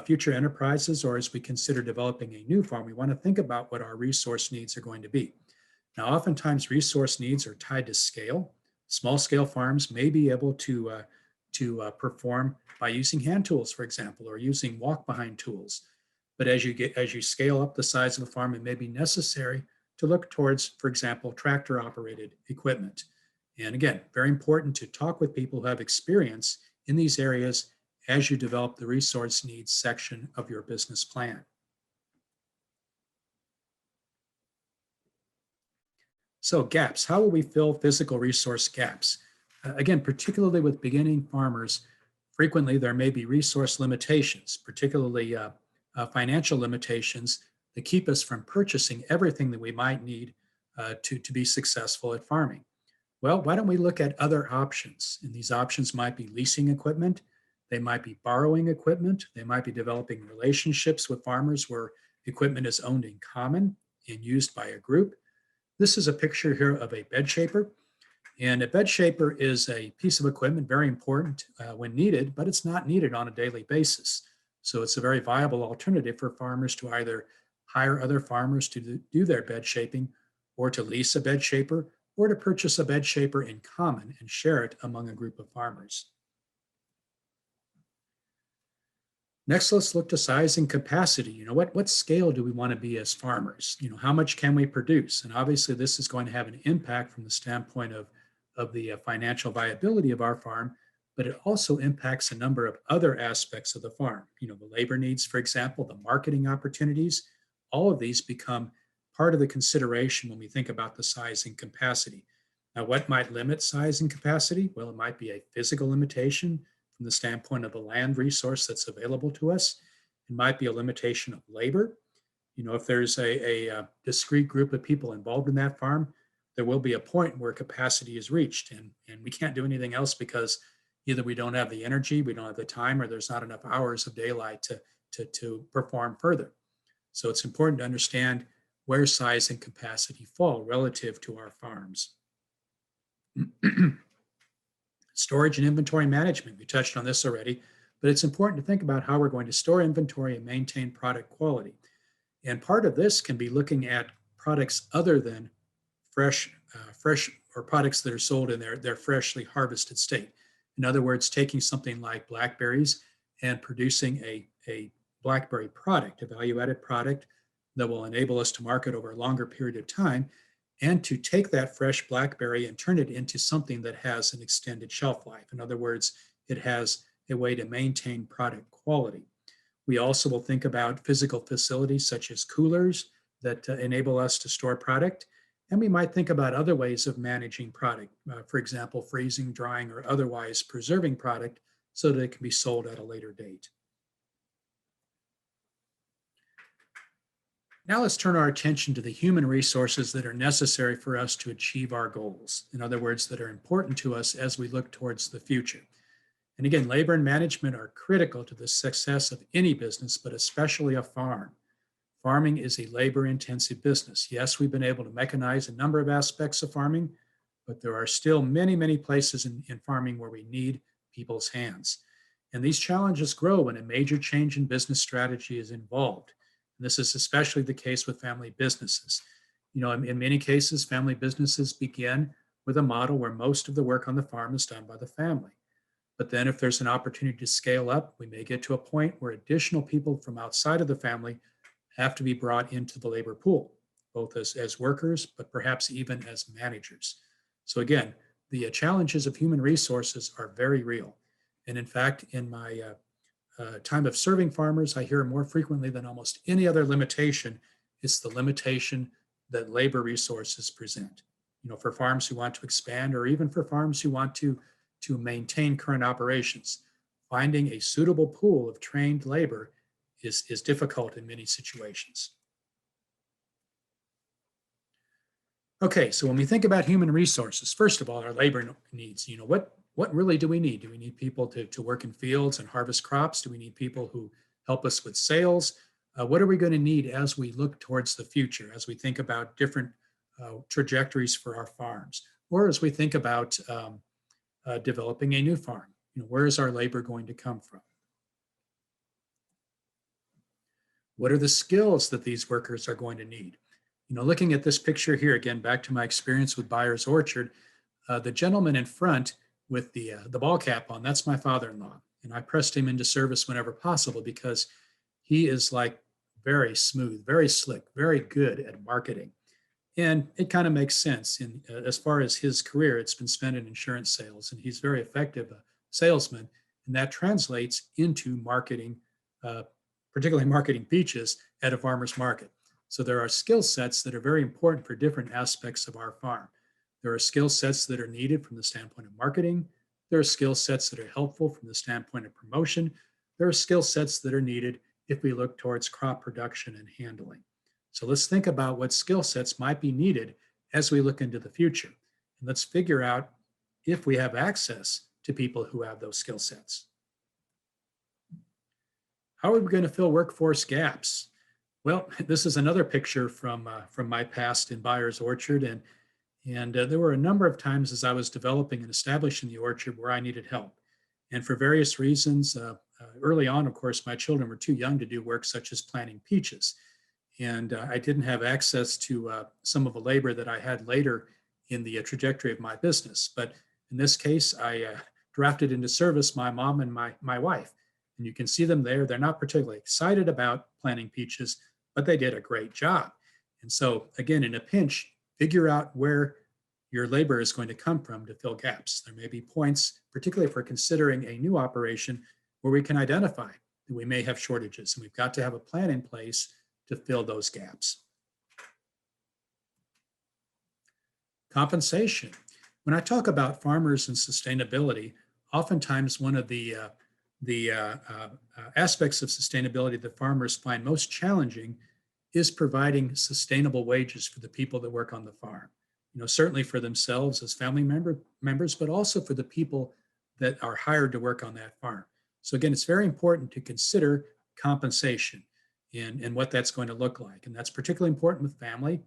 future enterprises, or as we consider developing a new farm, we want to think about what our resource needs are going to be. Now, oftentimes resource needs are tied to scale. Small scale farms may be able to perform by using hand tools, for example, or using walk behind tools. But as you scale up the size of a farm, it may be necessary to look towards, for example, tractor operated equipment. And again, very important to talk with people who have experience in these areas as you develop the resource needs section of your business plan. So gaps, how will we fill physical resource gaps? Again, particularly with beginning farmers, Frequently, there may be resource limitations, particularly financial limitations that keep us from purchasing everything that we might need to be successful at farming. Well, why don't we look at other options? And these options might be leasing equipment, they might be borrowing equipment, they might be developing relationships with farmers where equipment is owned in common and used by a group. This is a picture here of a bed shaper. And a bed shaper is a piece of equipment, very important when needed, but it's not needed on a daily basis. So it's a very viable alternative for farmers to either hire other farmers to do their bed shaping, or to lease a bed shaper, or to purchase a bed shaper in common and share it among a group of farmers. Next, let's look to size and capacity. What scale do we want to be as farmers? How much can we produce? And obviously, this is going to have an impact from the standpoint of the financial viability of our farm, but it also impacts a number of other aspects of the farm. The labor needs, for example, the marketing opportunities. All of these become part of the consideration when we think about the size and capacity. Now, what might limit size and capacity? Well, it might be a physical limitation from the standpoint of the land resource that's available to us. It might be a limitation of labor. If there's a discrete group of people involved in that farm, there will be a point where capacity is reached, and we can't do anything else because either we don't have the energy, we don't have the time, or there's not enough hours of daylight to perform further. So it's important to understand where size and capacity fall relative to our farms. Storage and inventory management, we touched on this already, but it's important to think about how we're going to store inventory and maintain product quality. And part of this can be looking at products other than fresh or products that are sold in their freshly harvested state. In other words, taking something like blackberries and producing a blackberry product, a value-added product that will enable us to market over a longer period of time, and to take that fresh blackberry and turn it into something that has an extended shelf life. In other words, it has a way to maintain product quality. We also will think about physical facilities such as coolers that enable us to store product. And we might think about other ways of managing product, for example, freezing, drying, or otherwise preserving product so that it can be sold at a later date. Now let's turn our attention to the human resources that are necessary for us to achieve our goals. In other words, that are important to us as we look towards the future. And again, labor and management are critical to the success of any business, but especially a farm. Farming is a labor-intensive business. Yes, we've been able to mechanize a number of aspects of farming, but there are still many, many places in farming where we need people's hands. And these challenges grow when a major change in business strategy is involved. And this is especially the case with family businesses. In many cases, family businesses begin with a model where most of the work on the farm is done by the family. But then if there's an opportunity to scale up, we may get to a point where additional people from outside of the family have to be brought into the labor pool, both as workers, but perhaps even as managers. So again, the challenges of human resources are very real. And in fact, in my time of serving farmers, I hear more frequently than almost any other limitation, it's the limitation that labor resources present. For farms who want to expand, or even for farms who want to maintain current operations, finding a suitable pool of trained labor is difficult in many situations. Okay, so when we think about human resources, first of all, our labor needs, what really do we need? Do we need people to work in fields and harvest crops? Do we need people who help us with sales? What are we going to need as we look towards the future, as we think about different trajectories for our farms, or as we think about developing a new farm? Where is our labor going to come from? What are the skills that these workers are going to need? Looking at this picture here, again, back to my experience with Byers Orchard, the gentleman in front with the ball cap on, that's my father-in-law. And I pressed him into service whenever possible because he is like very smooth, very slick, very good at marketing. And it kind of makes sense. As far as his career, it's been spent in insurance sales, and he's very effective salesman. And that translates into marketing, particularly marketing peaches at a farmer's market. So there are skill sets that are very important for different aspects of our farm. There are skill sets that are needed from the standpoint of marketing. There are skill sets that are helpful from the standpoint of promotion. There are skill sets that are needed if we look towards crop production and handling. So let's think about what skill sets might be needed as we look into the future. And let's figure out if we have access to people who have those skill sets. How are we going to fill workforce gaps? Well, this is another picture from my past in Byers Orchard, and there were a number of times as I was developing and establishing the orchard where I needed help. And for various reasons, early on, of course, my children were too young to do work such as planting peaches. And I didn't have access to some of the labor that I had later in the trajectory of my business. But in this case, I drafted into service my mom and my wife. And you can see them there. They're not particularly excited about planting peaches, but they did a great job. And so, again, in a pinch, figure out where your labor is going to come from to fill gaps. There may be points, particularly for considering a new operation, where we can identify that we may have shortages, and we've got to have a plan in place to fill those gaps. Compensation. When I talk about farmers and sustainability, oftentimes one of the aspects of sustainability that farmers find most challenging is providing sustainable wages for the people that work on the farm. You know, certainly for themselves as family members, but also for the people that are hired to work on that farm. So again, it's very important to consider compensation and what that's going to look like. And that's particularly important with family.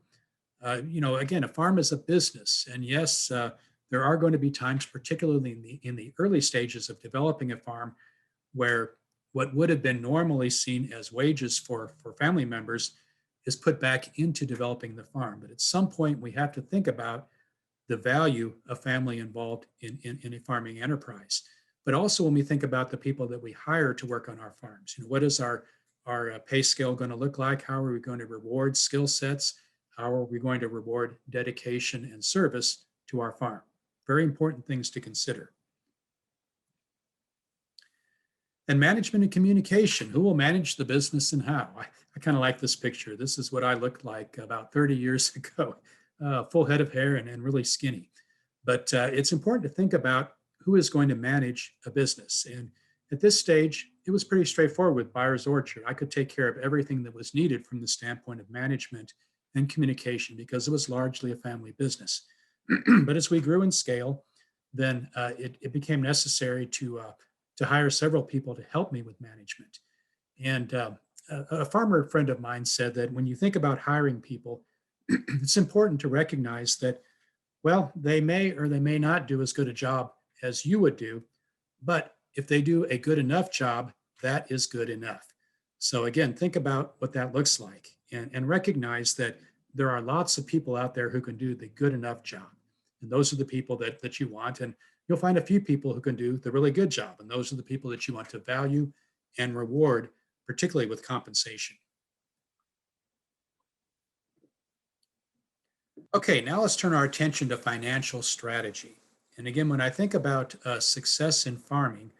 Again, a farm is a business. And yes, there are going to be times, particularly in the early stages of developing a farm, where what would have been normally seen as wages for family members is put back into developing the farm. But at some point, we have to think about the value of family involved in a farming enterprise. But also when we think about the people that we hire to work on our farms, what is our pay scale going to look like? How are we going to reward skill sets? How are we going to reward dedication and service to our farm? Very important things to consider. And management and communication. Who will manage the business and how? I kind of like this picture. This is what I looked like about 30 years ago, full head of hair and really skinny. But it's important to think about who is going to manage a business. And at this stage, it was pretty straightforward with Byers Orchard. I could take care of everything that was needed from the standpoint of management and communication because it was largely a family business. But as we grew in scale, then it became necessary to hire several people to help me with management. And a farmer friend of mine said that when you think about hiring people, it's important to recognize that, well, they may or they may not do as good a job as you would do, but if they do a good enough job, that is good enough. So again, think about what that looks like and recognize that there are lots of people out there who can do the good enough job. And those are the people that you want. And you'll find a few people who can do the really good job. And those are the people that you want to value and reward, particularly with compensation. Okay, now let's turn our attention to financial strategy. And again, when I think about success in farming,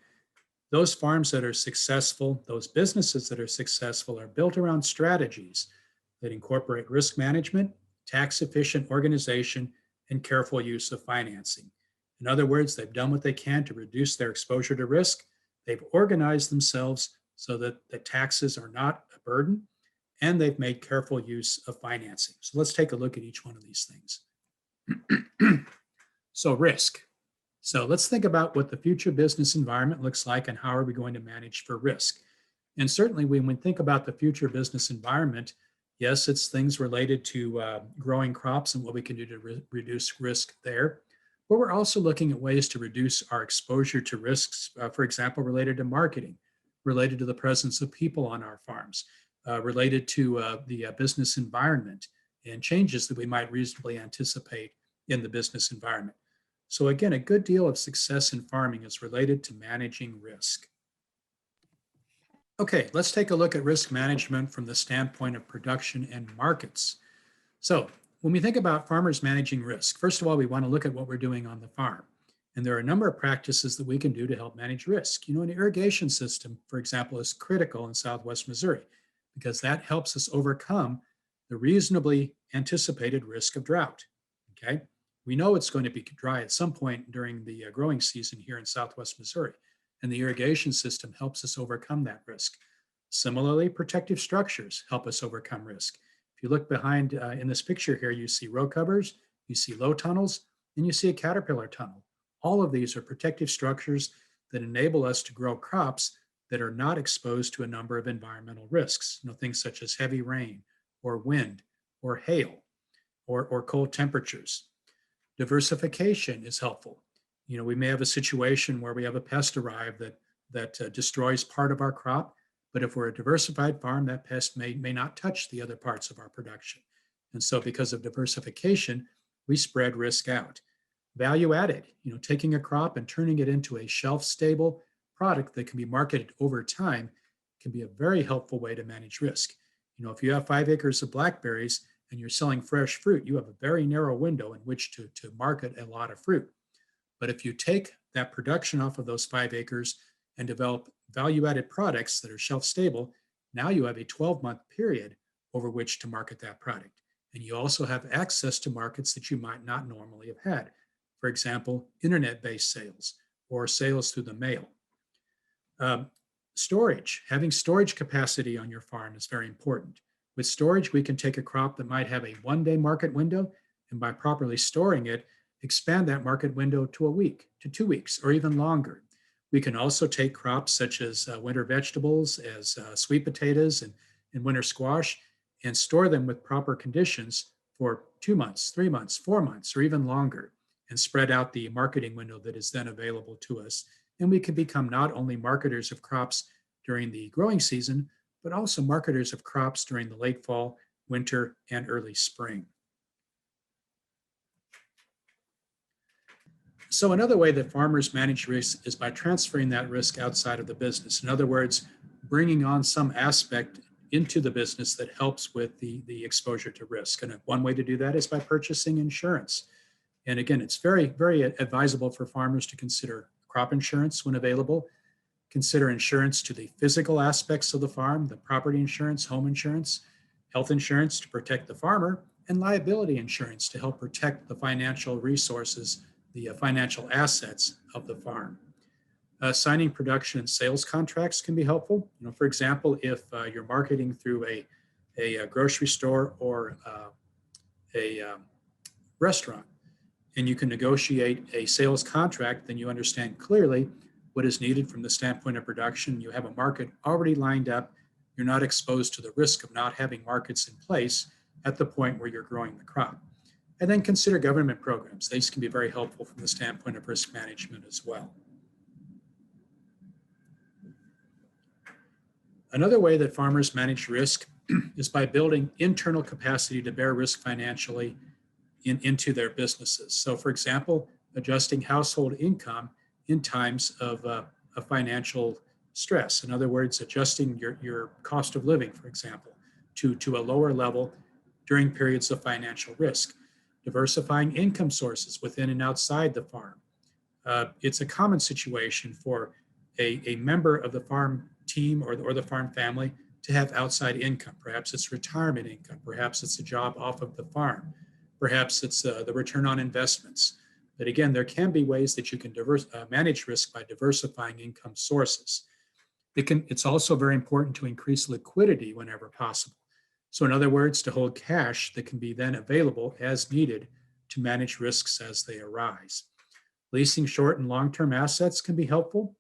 those farms that are successful, those businesses that are successful are built around strategies that incorporate risk management, tax efficient organization, and careful use of financing. In other words, they've done what they can to reduce their exposure to risk. They've organized themselves so that the taxes are not a burden, and they've made careful use of financing. So let's take a look at each one of these things. So risk. So let's think about what the future business environment looks like and how are we going to manage for risk. And certainly when we think about the future business environment, yes, it's things related to growing crops and what we can do to reduce risk there. But we're also looking at ways to reduce our exposure to risks, for example, related to marketing, related to the presence of people on our farms, related to the business environment and changes that we might reasonably anticipate in the business environment. So again, a good deal of success in farming is related to managing risk. Okay, let's take a look at risk management from the standpoint of production and markets. So when we think about farmers managing risk, first of all, we want to look at what we're doing on the farm. And there are a number of practices that we can do to help manage risk. An irrigation system, for example, is critical in Southwest Missouri because that helps us overcome the reasonably anticipated risk of drought. Okay. We know it's going to be dry at some point during the growing season here in Southwest Missouri, and the irrigation system helps us overcome that risk. Similarly, protective structures help us overcome risk. If you look behind in this picture here, you see row covers, you see low tunnels, and you see a caterpillar tunnel. All of these are protective structures that enable us to grow crops that are not exposed to a number of environmental risks, things such as heavy rain or wind or hail or cold temperatures. Diversification is helpful. We may have a situation where we have a pest arrive that destroys part of our crop, but if we're a diversified farm, that pest may not touch the other parts of our production. And so because of diversification, we spread risk out. Value added, taking a crop and turning it into a shelf stable product that can be marketed over time can be a very helpful way to manage risk. If you have 5 acres of blackberries and you're selling fresh fruit, you have a very narrow window in which to market a lot of fruit. But if you take that production off of those 5 acres and develop value-added products that are shelf-stable, now you have a 12-month period over which to market that product. And you also have access to markets that you might not normally have had. For example, internet-based sales or sales through the mail. Storage, having storage capacity on your farm is very important. With storage, we can take a crop that might have a 1-day market window, and by properly storing it, expand that market window to a week, to 2 weeks, or even longer. We can also take crops such as winter vegetables, as sweet potatoes and winter squash, and store them with proper conditions for 2 months, 3 months, 4 months, or even longer, and spread out the marketing window that is then available to us. And we can become not only marketers of crops during the growing season, but also marketers of crops during the late fall, winter, and early spring. So another way that farmers manage risk is by transferring that risk outside of the business. In other words, bringing on some aspect into the business that helps with the exposure to risk. And one way to do that is by purchasing insurance. And again, it's very, very advisable for farmers to consider crop insurance when available, consider insurance to the physical aspects of the farm, the property insurance, home insurance, health insurance to protect the farmer, and liability insurance to help protect the financial resources, the financial assets of the farm. Signing production and sales contracts can be helpful. For example, if you're marketing through a grocery store or a restaurant, and you can negotiate a sales contract, then you understand clearly what is needed from the standpoint of production. You have a market already lined up. You're not exposed to the risk of not having markets in place at the point where you're growing the crop. And then consider government programs. These can be very helpful from the standpoint of risk management as well. Another way that farmers manage risk is by building internal capacity to bear risk financially into their businesses. So for example, adjusting household income in times of financial stress. In other words, adjusting your cost of living, for example, to a lower level during periods of financial risk. Diversifying income sources within and outside the farm. It's a common situation for a member of the farm team or the farm family to have outside income. Perhaps it's retirement income. Perhaps it's a job off of the farm. Perhaps it's the return on investments. But again, there can be ways that you can manage risk by diversifying income sources. It's also very important to increase liquidity whenever possible. So in other words, to hold cash that can be then available as needed to manage risks as they arise. Leasing short and long-term assets can be helpful.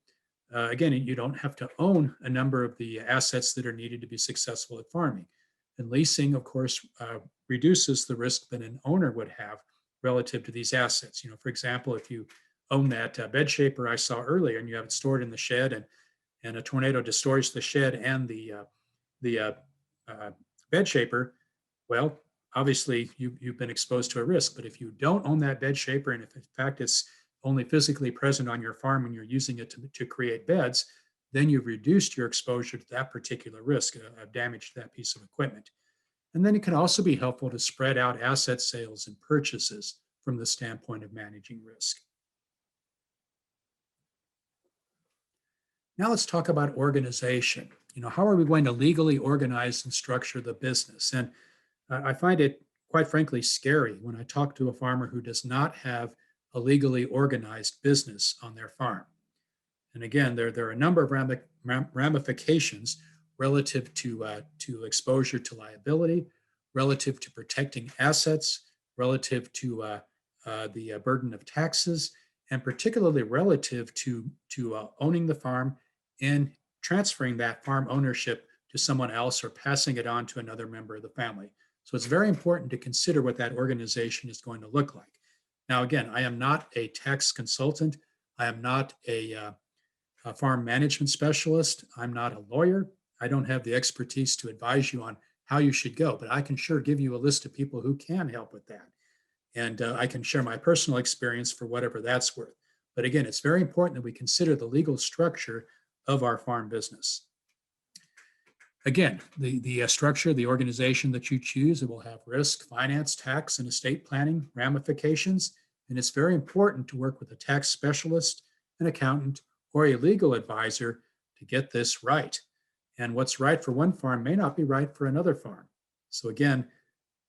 Again, you don't have to own a number of the assets that are needed to be successful at farming. And leasing, of course, reduces the risk that an owner would have relative to these assets. For example, if you own that bed shaper I saw earlier and you have it stored in the shed and a tornado destroys the shed and the bed shaper, well, obviously you've been exposed to a risk. But if you don't own that bed shaper, and if in fact it's only physically present on your farm and you're using it to create beds, then you've reduced your exposure to that particular risk of damage to that piece of equipment. And then it can also be helpful to spread out asset sales and purchases from the standpoint of managing risk. Now let's talk about organization. How are we going to legally organize and structure the business? And I find it quite frankly, scary when I talk to a farmer who does not have a legally organized business on their farm. And again, there are a number of ramifications relative to exposure to liability, relative to protecting assets, relative to the burden of taxes, and particularly relative to owning the farm and transferring that farm ownership to someone else or passing it on to another member of the family. So it's very important to consider what that organization is going to look like. Now, again, I am not a tax consultant. I am not a farm management specialist. I'm not a lawyer. I don't have the expertise to advise you on how you should go, but I can sure give you a list of people who can help with that. And I can share my personal experience for whatever that's worth. But again, it's very important that we consider the legal structure of our farm business. Again, the structure, the organization that you choose, it will have risk, finance, tax, and estate planning ramifications. And it's very important to work with a tax specialist, an accountant, or a legal advisor to get this right. And what's right for one farm may not be right for another farm. So again,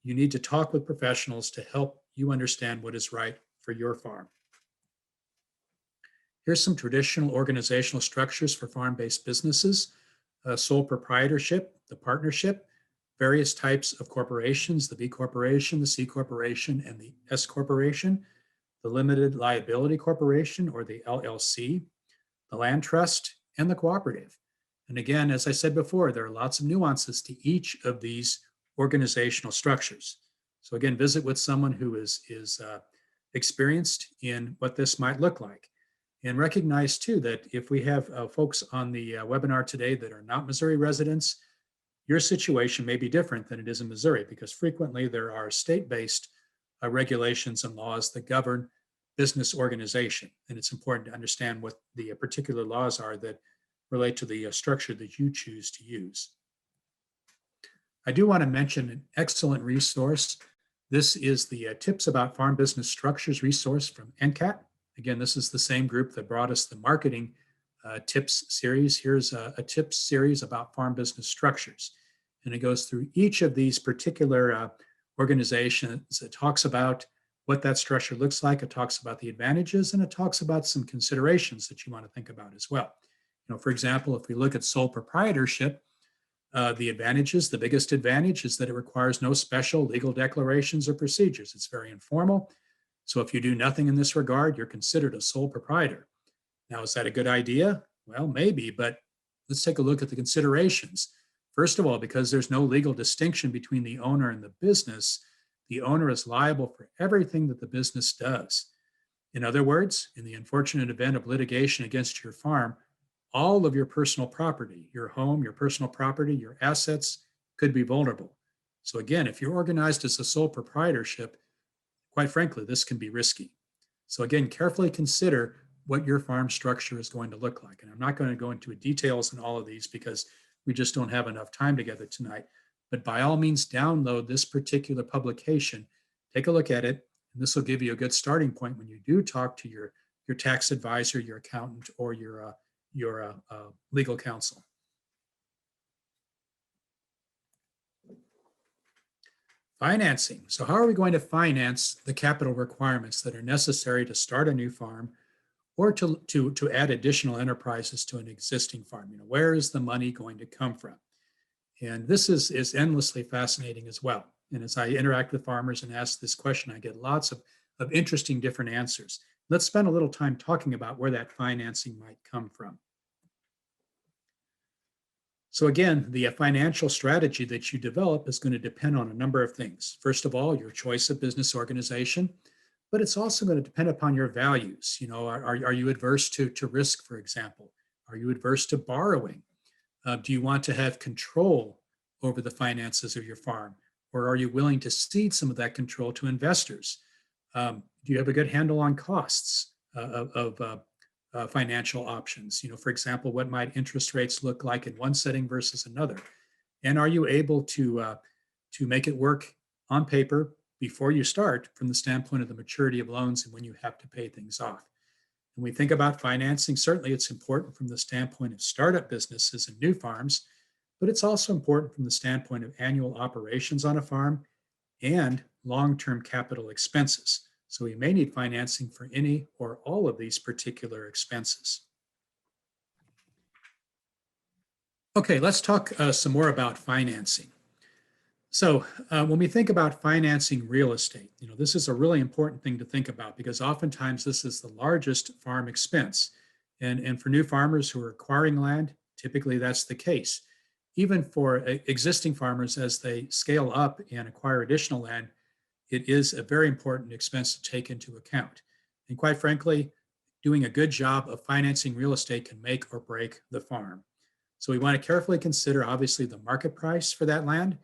you need to talk with professionals to help you understand what is right for your farm. Here's some traditional organizational structures for farm-based businesses: sole proprietorship, the partnership, various types of corporations, the B corporation, the C corporation, and the S corporation, the limited liability corporation or the LLC, the land trust, and the cooperative. And again, as I said before, there are lots of nuances to each of these organizational structures. So again, visit with someone who is experienced in what this might look like. And recognize too that if we have folks on the webinar today that are not Missouri residents, your situation may be different than it is in Missouri, because frequently there are state-based regulations and laws that govern business organization. And it's important to understand what the particular laws are that relate to the structure that you choose to use. I do want to mention an excellent resource. This is the Tips About Farm Business Structures resource from NCAT. Again, this is the same group that brought us the marketing tips series. Here's a tips series about farm business structures. And it goes through each of these particular organizations. It talks about what that structure looks like. It talks about the advantages, and it talks about some considerations that you want to think about as well. You know, for example, if we look at sole proprietorship, the advantages, the biggest advantage is that it requires no special legal declarations or procedures. It's very informal. So if you do nothing in this regard, you're considered a sole proprietor. Now, is that a good idea? Well, maybe, but let's take a look at the considerations. First of all, because there's no legal distinction between the owner and the business, the owner is liable for everything that the business does. In other words, in the unfortunate event of litigation against your farm, all of your personal property, your home, your personal property, your assets could be vulnerable. So again, if you're organized as a sole proprietorship, quite frankly, this can be risky. So again, carefully consider what your farm structure is going to look like. And I'm not going to go into details in all of these because we just don't have enough time together tonight. But by all means, download this particular publication, take a look at it, and this will give you a good starting point when you do talk to your tax advisor, your accountant, or your legal counsel. Financing. So how are we going to finance the capital requirements that are necessary to start a new farm or to add additional enterprises to an existing farm? You know, where is the money going to come from? And this is endlessly fascinating as well. And as I interact with farmers and ask this question, I get lots of interesting different answers. Let's spend a little time talking about where that financing might come from. So again, the financial strategy that you develop is going to depend on a number of things. First of all, your choice of business organization, but it's also going to depend upon your values. You know, are you adverse to risk, for example? Are you adverse to borrowing? Do you want to have control over the finances of your farm? Or are you willing to cede some of that control to investors? Do you have a good handle on costs of financial options? You know, for example, what might interest rates look like in one setting versus another? And are you able to make it work on paper before you start from the standpoint of the maturity of loans and when you have to pay things off? When we think about financing, certainly it's important from the standpoint of startup businesses and new farms, but it's also important from the standpoint of annual operations on a farm and long-term capital expenses. So we may need financing for any or all of these particular expenses. Okay, let's talk some more about financing. So when we think about financing real estate, this is a really important thing to think about because oftentimes this is the largest farm expense. And for new farmers who are acquiring land, typically that's the case. Even for existing farmers, as they scale up and acquire additional land, it is a very important expense to take into account. And quite frankly, doing a good job of financing real estate can make or break the farm. So we want to carefully consider, obviously, the market price for that land.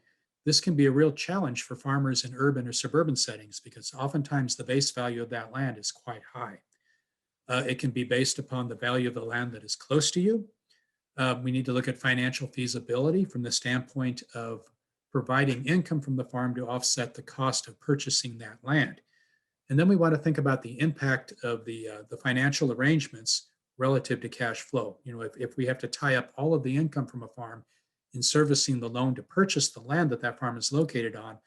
This can be a real challenge for farmers in urban or suburban settings because oftentimes the base value of that land is quite high. It can be based upon the value of the land that is close to you. We need to look at financial feasibility from the standpoint of providing income from the farm to offset the cost of purchasing that land. And then we want to think about the impact of the financial arrangements relative to cash flow. If we have to tie up all of the income from a farm in servicing the loan to purchase the land that farm is located on,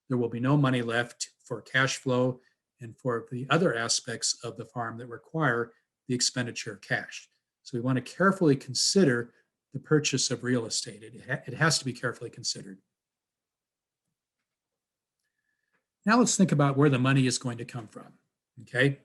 there will be no money left for cash flow and for the other aspects of the farm that require the expenditure of cash. So we want to carefully consider the purchase of real estate. It has to be carefully considered. Now let's think about where the money is going to come from. Okay,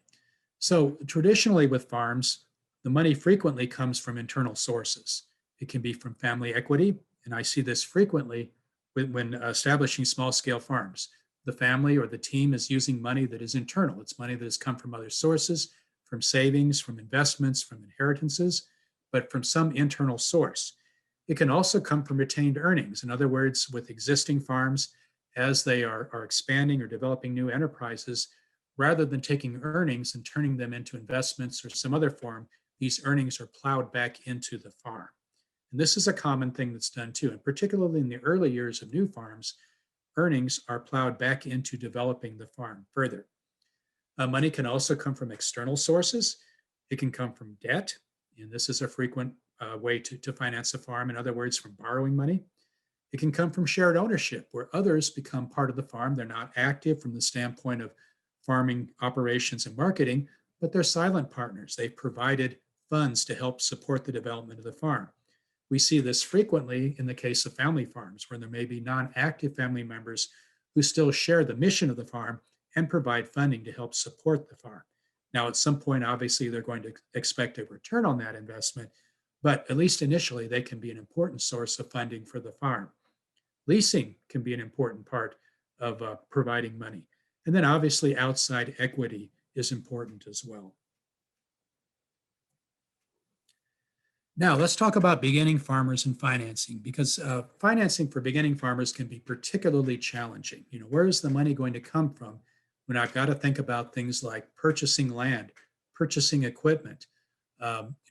so traditionally with farms, the money frequently comes from internal sources. It can be from family equity, and I see this frequently when establishing small-scale farms. The family or the team is using money that is internal. It's money that has come from other sources, from savings, from investments, from inheritances, but from some internal source. It can also come from retained earnings. In other words, with existing farms, as they are expanding or developing new enterprises, rather than taking earnings and turning them into investments or some other form, these earnings are plowed back into the farm. And this is a common thing that's done too. And particularly in the early years of new farms, earnings are plowed back into developing the farm further. Money can also come from external sources. It can come from debt, and this is a frequent way to finance a farm. In other words, from borrowing money. It can come from shared ownership, where others become part of the farm. They're not active from the standpoint of farming operations and marketing, but they're silent partners. They've provided funds to help support the development of the farm. We see this frequently in the case of family farms, where there may be non-active family members who still share the mission of the farm and provide funding to help support the farm. Now, at some point, obviously, they're going to expect a return on that investment, but at least initially, they can be an important source of funding for the farm. Leasing can be an important part of providing money. And then obviously outside equity is important as well. Now let's talk about beginning farmers and financing, because financing for beginning farmers can be particularly challenging. Where is the money going to come from when I've got to think about things like purchasing land, purchasing equipment,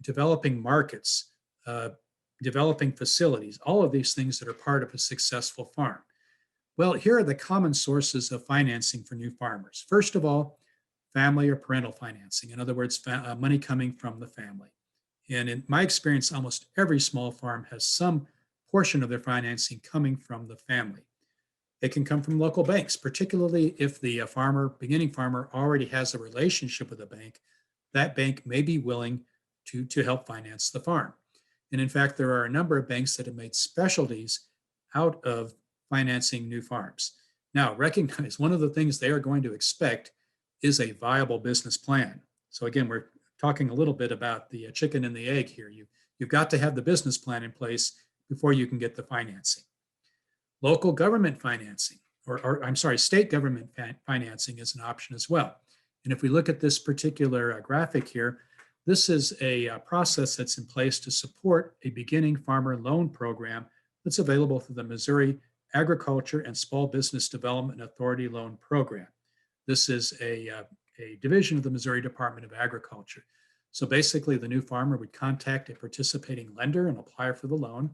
developing markets, developing facilities, all of these things that are part of a successful farm? Well, here are the common sources of financing for new farmers. First of all, family or parental financing. In other words, money coming from the family. And in my experience, almost every small farm has some portion of their financing coming from the family. It can come from local banks, particularly if the beginning farmer already has a relationship with a bank. That bank may be willing to help finance the farm. And in fact, there are a number of banks that have made specialties out of financing new farms. Now, recognize one of the things they are going to expect is a viable business plan. So again, we're talking a little bit about the chicken and the egg here. You've got to have the business plan in place before you can get the financing. Local government financing, state government financing is an option as well. And if we look at this particular graphic here, this is a process that's in place to support a beginning farmer loan program that's available through the Missouri Agriculture and Small Business Development Authority Loan Program. This is a division of the Missouri Department of Agriculture. So basically, the new farmer would contact a participating lender and apply for the loan.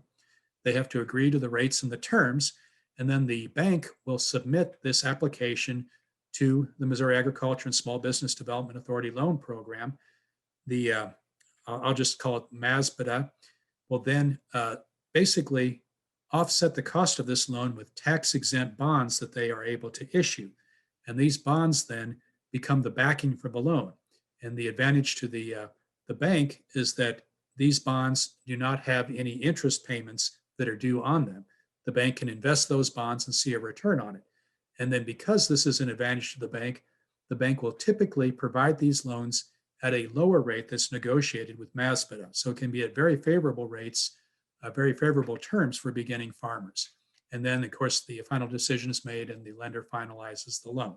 They have to agree to the rates and the terms, and then the bank will submit this application to the Missouri Agriculture and Small Business Development Authority Loan Program. I'll just call it MASBDA, will then basically offset the cost of this loan with tax-exempt bonds that they are able to issue. And these bonds then become the backing for the loan. And the advantage to the bank is that these bonds do not have any interest payments that are due on them. The bank can invest those bonds and see a return on it. And then because this is an advantage to the bank will typically provide these loans at a lower rate that's negotiated with MASBDA. So it can be at very favorable rates, very favorable terms for beginning farmers. And then, of course, the final decision is made and the lender finalizes the loan.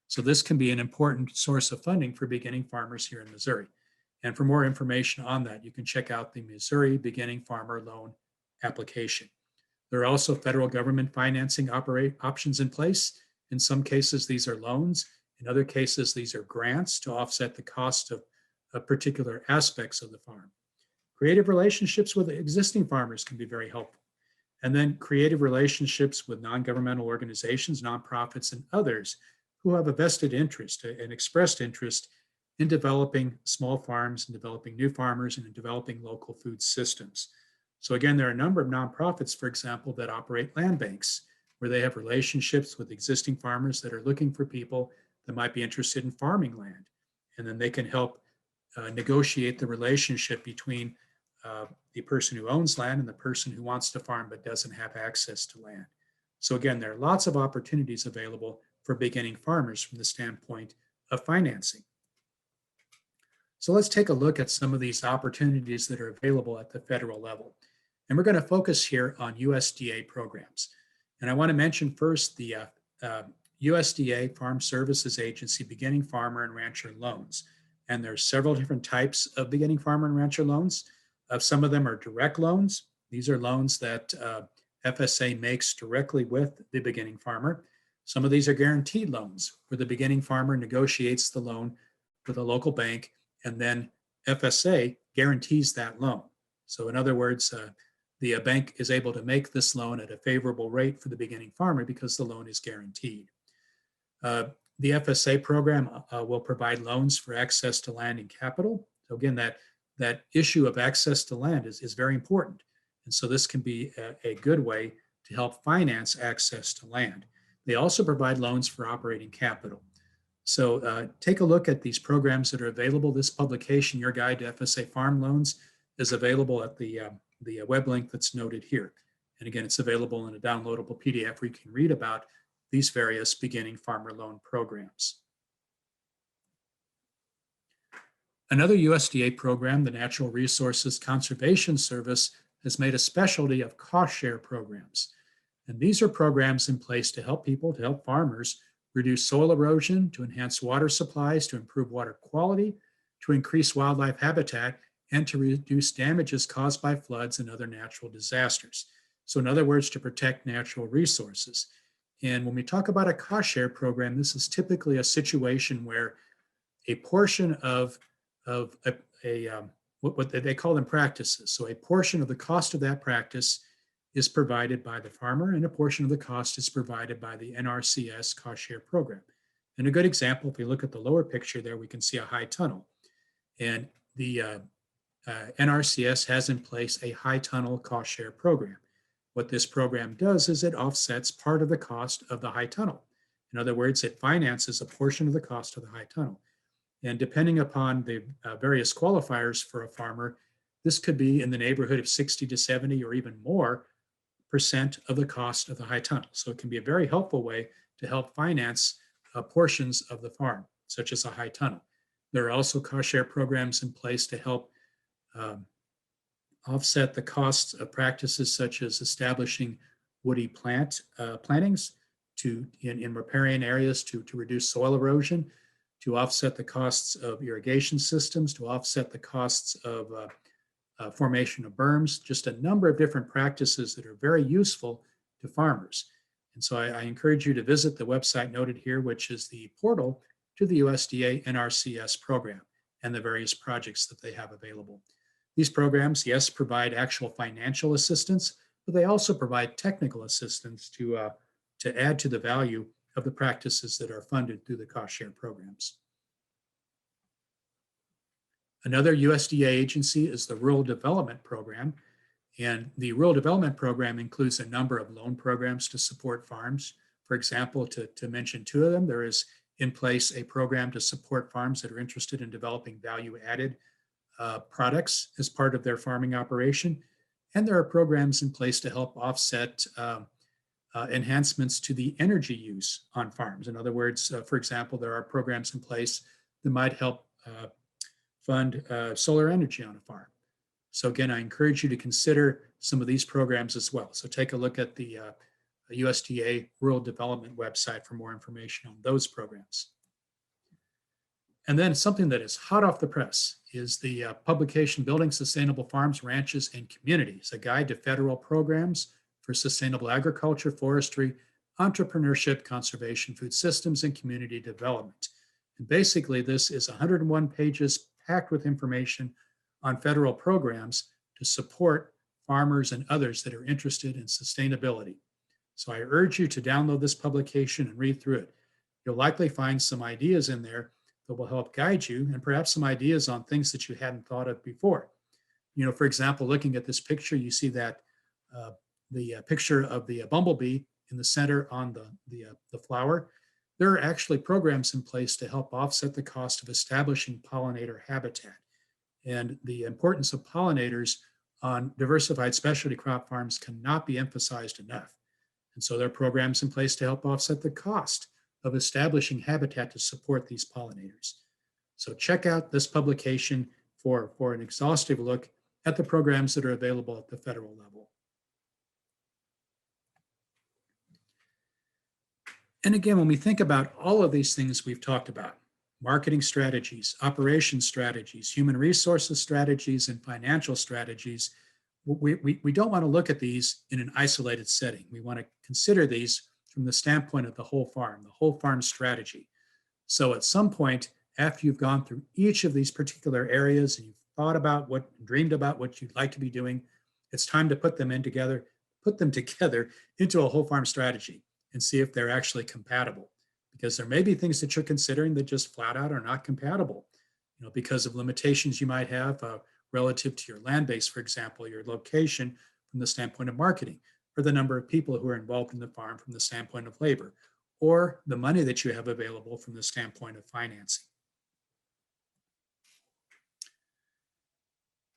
So this can be an important source of funding for beginning farmers here in Missouri. And for more information on that, you can check out the Missouri Beginning Farmer Loan application. There are also federal government financing options in place. In some cases, these are loans. In other cases, these are grants to offset the cost of particular aspects of the farm. Creative relationships with existing farmers can be very helpful. And then creative relationships with non-governmental organizations, nonprofits, and others who have a vested interest and expressed interest in developing small farms and developing new farmers and in developing local food systems. So again, there are a number of nonprofits, for example, that operate land banks where they have relationships with existing farmers that are looking for people that might be interested in farming land. And then they can help negotiate the relationship between the person who owns land and the person who wants to farm but doesn't have access to land. So again, there are lots of opportunities available for beginning farmers from the standpoint of financing. So let's take a look at some of these opportunities that are available at the federal level. And we're going to focus here on USDA programs. And I want to mention first the USDA Farm Services Agency Beginning Farmer and Rancher Loans. And there's several different types of beginning farmer and rancher loans. Some of them are direct loans. These are loans that FSA makes directly with the beginning farmer. Some of these are guaranteed loans where the beginning farmer negotiates the loan with a local bank and then FSA guarantees that loan. So in other words, the bank is able to make this loan at a favorable rate for the beginning farmer because the loan is guaranteed. The FSA program will provide loans for access to land and capital. So again, that issue of access to land is very important. And so this can be a good way to help finance access to land. They also provide loans for operating capital. So take a look at these programs that are available. This publication, Your Guide to FSA Farm Loans, is available at the web link that's noted here. And again, it's available in a downloadable PDF where you can read about these various beginning farmer loan programs. Another USDA program, the Natural Resources Conservation Service, has made a specialty of cost share programs. And these are programs in place to help people, to help farmers reduce soil erosion, to enhance water supplies, to improve water quality, to increase wildlife habitat, and to reduce damages caused by floods and other natural disasters. So in other words, to protect natural resources. And when we talk about a cost share program, this is typically a situation where a portion of what they call them practices. So a portion of the cost of that practice is provided by the farmer, and a portion of the cost is provided by the NRCS cost share program. And a good example, if we look at the lower picture there, we can see a high tunnel. And the NRCS has in place a high tunnel cost share program. What this program does is it offsets part of the cost of the high tunnel. In other words, it finances a portion of the cost of the high tunnel. And depending upon the various qualifiers for a farmer, this could be in the neighborhood of 60 to 70 or even more % of the cost of the high tunnel. So it can be a very helpful way to help finance portions of the farm, such as a high tunnel. There are also cost share programs in place to help offset the costs of practices such as establishing woody plantings in riparian areas to reduce soil erosion, to offset the costs of irrigation systems, to offset the costs of formation of berms, just a number of different practices that are very useful to farmers. And so I encourage you to visit the website noted here, which is the portal to the USDA NRCS program and the various projects that they have available. These programs, yes, provide actual financial assistance, but they also provide technical assistance to add to the value of the practices that are funded through the cost share programs. Another USDA agency is the Rural Development Program. And the Rural Development Program includes a number of loan programs to support farmers For example, to mention two of them, there is in place a program to support farms that are interested in developing value-added products as part of their farming operation. And there are programs in place to help offset enhancements to the energy use on farms. In other words, for example, there are programs in place that might help fund solar energy on a farm. So again, I encourage you to consider some of these programs as well. So take a look at the USDA Rural Development website for more information on those programs. And then something that is hot off the press is the publication Building Sustainable Farms, Ranches, and Communities, a guide to federal programs for sustainable agriculture, forestry, entrepreneurship, conservation, food systems, and community development. And basically, this is 101 pages packed with information on federal programs to support farmers and others that are interested in sustainability. So I urge you to download this publication and read through it. You'll likely find some ideas in there that will help guide you and perhaps some ideas on things that you hadn't thought of before. You know, for example, looking at this picture, you see that the picture of the bumblebee in the center on the flower. There are actually programs in place to help offset the cost of establishing pollinator habitat. And the importance of pollinators on diversified specialty crop farms cannot be emphasized enough. And so there are programs in place to help offset the cost of establishing habitat to support these pollinators. So check out this publication for an exhaustive look at the programs that are available at the federal level. And again, when we think about all of these things we've talked about, marketing strategies, operations strategies, human resources strategies, and financial strategies, we don't want to look at these in an isolated setting. We want to consider these from the standpoint of the whole farm strategy. So at some point, after you've gone through each of these particular areas and you've thought about dreamed about what you'd like to be doing, it's time to put them together into a whole farm strategy and see if they're actually compatible. Because there may be things that you're considering that just flat out are not compatible, you know, because of limitations you might have relative to your land base, for example, your location from the standpoint of marketing, or the number of people who are involved in the farm from the standpoint of labor, or the money that you have available from the standpoint of financing.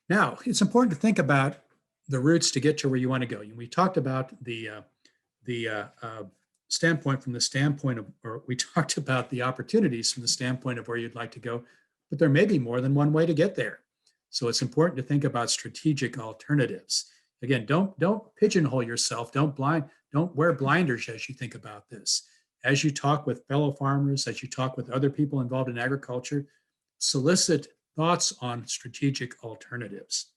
Now, it's important to think about the routes to get to where you want to go. We talked about the standpoint from the standpoint of, or we talked about the opportunities from the standpoint of where you'd like to go, but there may be more than one way to get there. So it's important to think about strategic alternatives. Again, don't pigeonhole yourself. Don't wear blinders as you think about this. As you talk with fellow farmers, as you talk with other people involved in agriculture, solicit thoughts on strategic alternatives.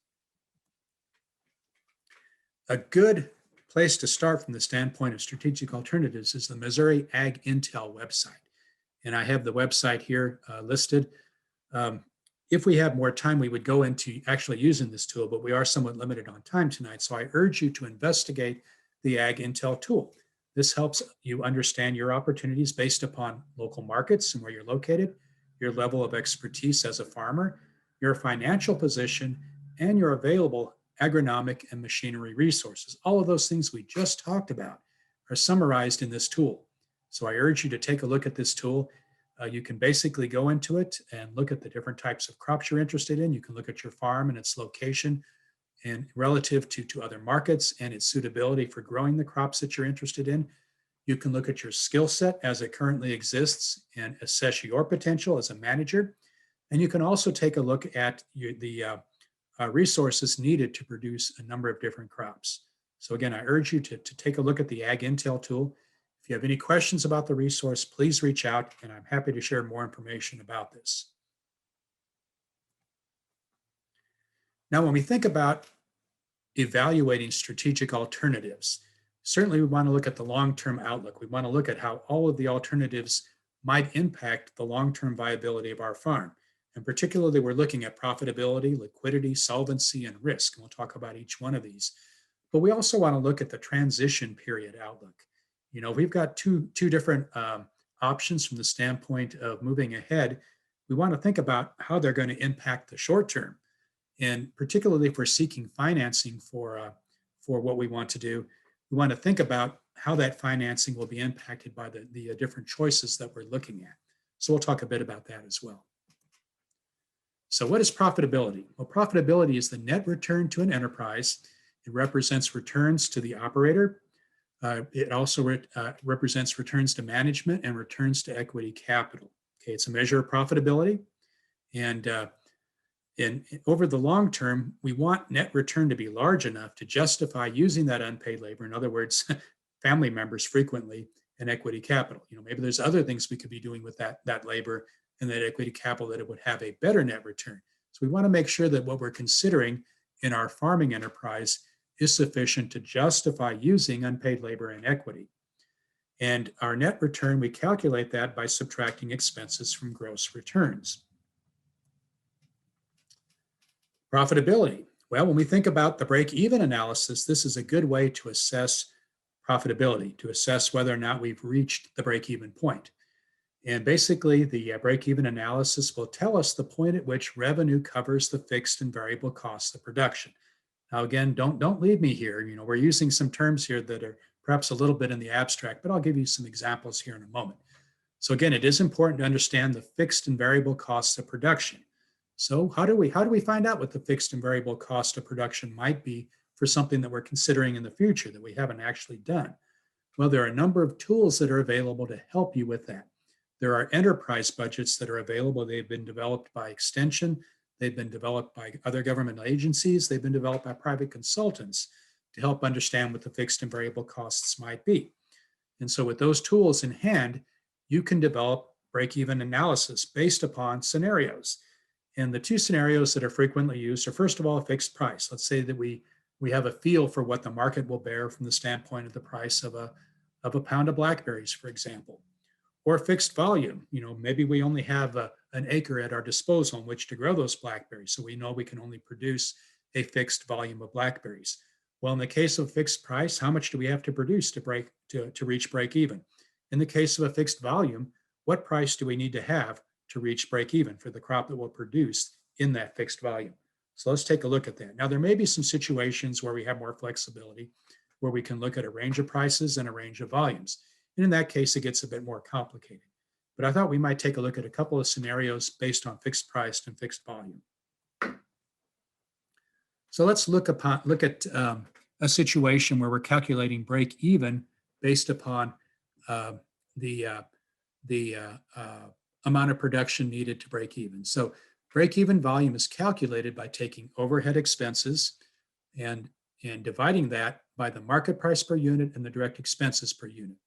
A good place to start from the standpoint of strategic alternatives is the Missouri Ag Intel website. And I have the website here listed. If we have more time, we would go into actually using this tool, but we are somewhat limited on time tonight. So I urge you to investigate the Ag Intel tool. This helps you understand your opportunities based upon local markets and where you're located, your level of expertise as a farmer, your financial position, and your available agronomic and machinery resources. All of those things we just talked about are summarized in this tool. So I urge you to take a look at this tool. You can basically go into it and look at the different types of crops you're interested in. You can look at your farm and its location and relative to other markets and its suitability for growing the crops that you're interested in. You can look at your skill set as it currently exists and assess your potential as a manager. And you can also take a look at the resources needed to produce a number of different crops. So again, I urge you to take a look at the Ag Intel tool. If you have any questions about the resource, please reach out and I'm happy to share more information about this. Now, when we think about evaluating strategic alternatives, certainly we want to look at the long-term outlook. We want to look at how all of the alternatives might impact the long-term viability of our farm. And particularly, we're looking at profitability, liquidity, solvency, and risk. And we'll talk about each one of these. But we also want to look at the transition period outlook. You know, we've got two different options from the standpoint of moving ahead. We want to think about how they're going to impact the short term. And particularly if we're seeking financing for what we want to do, we want to think about how that financing will be impacted by the different choices that we're looking at. So we'll talk a bit about that as well. So what is profitability? Well, profitability is the net return to an enterprise. It represents returns to the operator. It also represents returns to management and returns to equity capital. Okay, it's a measure of profitability. And over the long term, we want net return to be large enough to justify using that unpaid labor. In other words, family members frequently, and equity capital. Maybe there's other things we could be doing with that labor and that equity capital that it would have a better net return. So we want to make sure that what we're considering in our farming enterprise is sufficient to justify using unpaid labor and equity. And our net return, we calculate that by subtracting expenses from gross returns. Profitability. Well, when we think about the break-even analysis, this is a good way to assess profitability, to assess whether or not we've reached the break-even point. And basically, the break-even analysis will tell us the point at which revenue covers the fixed and variable costs of production. Now, again, don't leave me here. We're using some terms here that are perhaps a little bit in the abstract, but I'll give you some examples here in a moment. So again, it is important to understand the fixed and variable costs of production. So how do we find out what the fixed and variable cost of production might be for something that we're considering in the future that we haven't actually done? Well, there are a number of tools that are available to help you with that. There are enterprise budgets that are available. They've been developed by Extension. They've been developed by other government agencies. They've been developed by private consultants to help understand what the fixed and variable costs might be. And so with those tools in hand, you can develop break-even analysis based upon scenarios. And the two scenarios that are frequently used are, first of all, a fixed price. Let's say that we have a feel for what the market will bear from the standpoint of the price of a pound of blackberries, for example. Or fixed volume. Maybe we only have an acre at our disposal in which to grow those blackberries, so we know we can only produce a fixed volume of blackberries. Well, in the case of fixed price, how much do we have to produce to reach break even? In the case of a fixed volume, what price do we need to have to reach break even for the crop that we'll produce in that fixed volume? So let's take a look at that. Now, there may be some situations where we have more flexibility, where we can look at a range of prices and a range of volumes. And in that case, it gets a bit more complicated. But I thought we might take a look at a couple of scenarios based on fixed price and fixed volume. So let's look at a situation where we're calculating break even based upon the amount of production needed to break even. So break even volume is calculated by taking overhead expenses and dividing that by the market price per unit and the direct expenses per unit.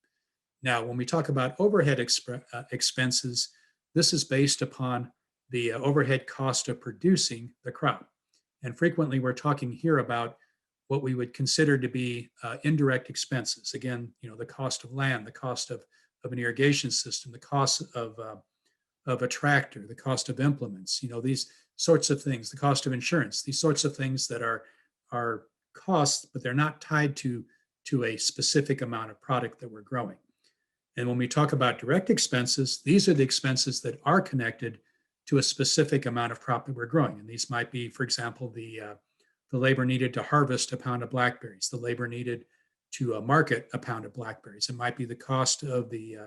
Now, when we talk about overhead expenses, this is based upon the overhead cost of producing the crop. And frequently, we're talking here about what we would consider to be indirect expenses. Again, the cost of land, the cost of an irrigation system, the cost of a tractor, the cost of implements, these sorts of things, the cost of insurance, these sorts of things that are costs, but they're not tied to a specific amount of product that we're growing. And when we talk about direct expenses, these are the expenses that are connected to a specific amount of crop that we're growing. And these might be, for example, the labor needed to harvest a pound of blackberries, the labor needed to market a pound of blackberries. It might be the cost of the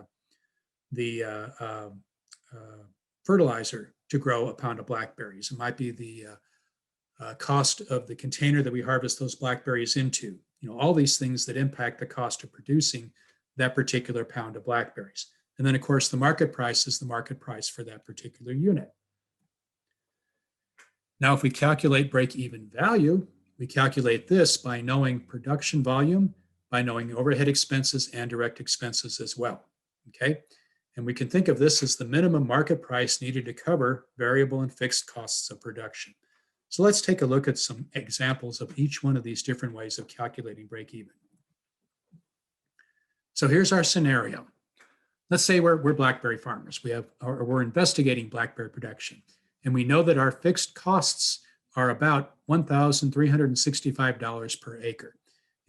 fertilizer to grow a pound of blackberries. It might be the cost of the container that we harvest those blackberries into. All these things that impact the cost of producing that particular pound of blackberries. And then, of course, the market price is the market price for that particular unit. Now, if we calculate break-even value, we calculate this by knowing production volume, by knowing overhead expenses and direct expenses as well, okay? And we can think of this as the minimum market price needed to cover variable and fixed costs of production. So let's take a look at some examples of each one of these different ways of calculating break-even. So here's our scenario. Let's say we're blackberry farmers. We're investigating blackberry production, and we know that our fixed costs are about $1,365 per acre.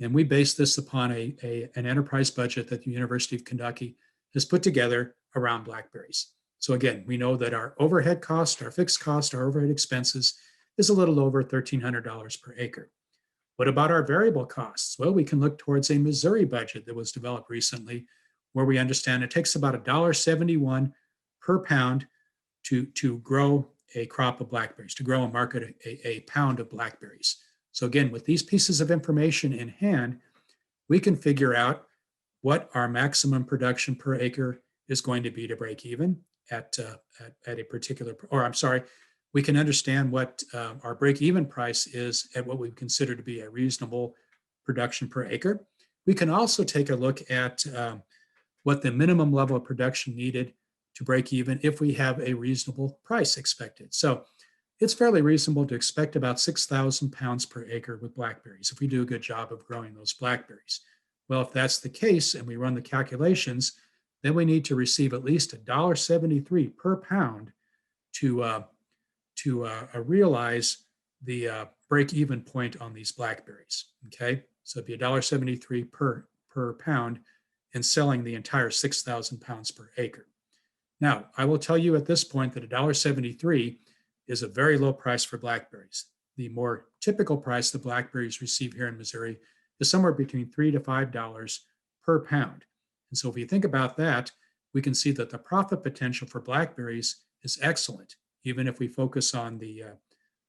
And we base this upon an enterprise budget that the University of Kentucky has put together around blackberries. So again, we know that our overhead cost, our fixed cost, our overhead expenses is a little over $1,300 per acre. What about our variable costs? Well, we can look towards a Missouri budget that was developed recently, where we understand it takes about $1.71 per pound to grow a crop of blackberries, to grow and market a pound of blackberries. So again, with these pieces of information in hand, we can figure out what our maximum production per acre is going to be to break even at a particular, or I'm sorry, we can understand what our break even price is at what we consider to be a reasonable production per acre. We can also take a look at what the minimum level of production needed to break even if we have a reasonable price expected. So it's fairly reasonable to expect about 6,000 pounds per acre with blackberries if we do a good job of growing those blackberries. Well, if that's the case and we run the calculations, then we need to receive at least $1.73 per pound to realize the break-even point on these blackberries. Okay, so it'd be $1.73 per pound in selling the entire 6,000 pounds per acre. Now, I will tell you at this point that $1.73 is a very low price for blackberries. The more typical price the blackberries receive here in Missouri is somewhere between $3 to $5 per pound. And so if you think about that, we can see that the profit potential for blackberries is excellent, even if we focus on the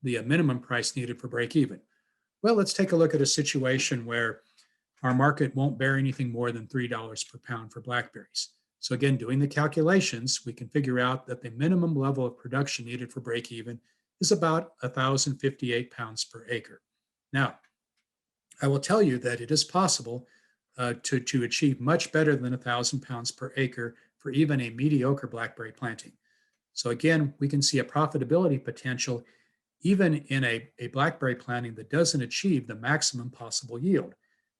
minimum price needed for break even. Well, let's take a look at a situation where our market won't bear anything more than $3 per pound for blackberries. So again, doing the calculations, we can figure out that the minimum level of production needed for break even is about 1,058 pounds per acre. Now, I will tell you that it is possible to achieve much better than 1,000 pounds per acre for even a mediocre blackberry planting. So again, we can see a profitability potential even in a blackberry planting that doesn't achieve the maximum possible yield,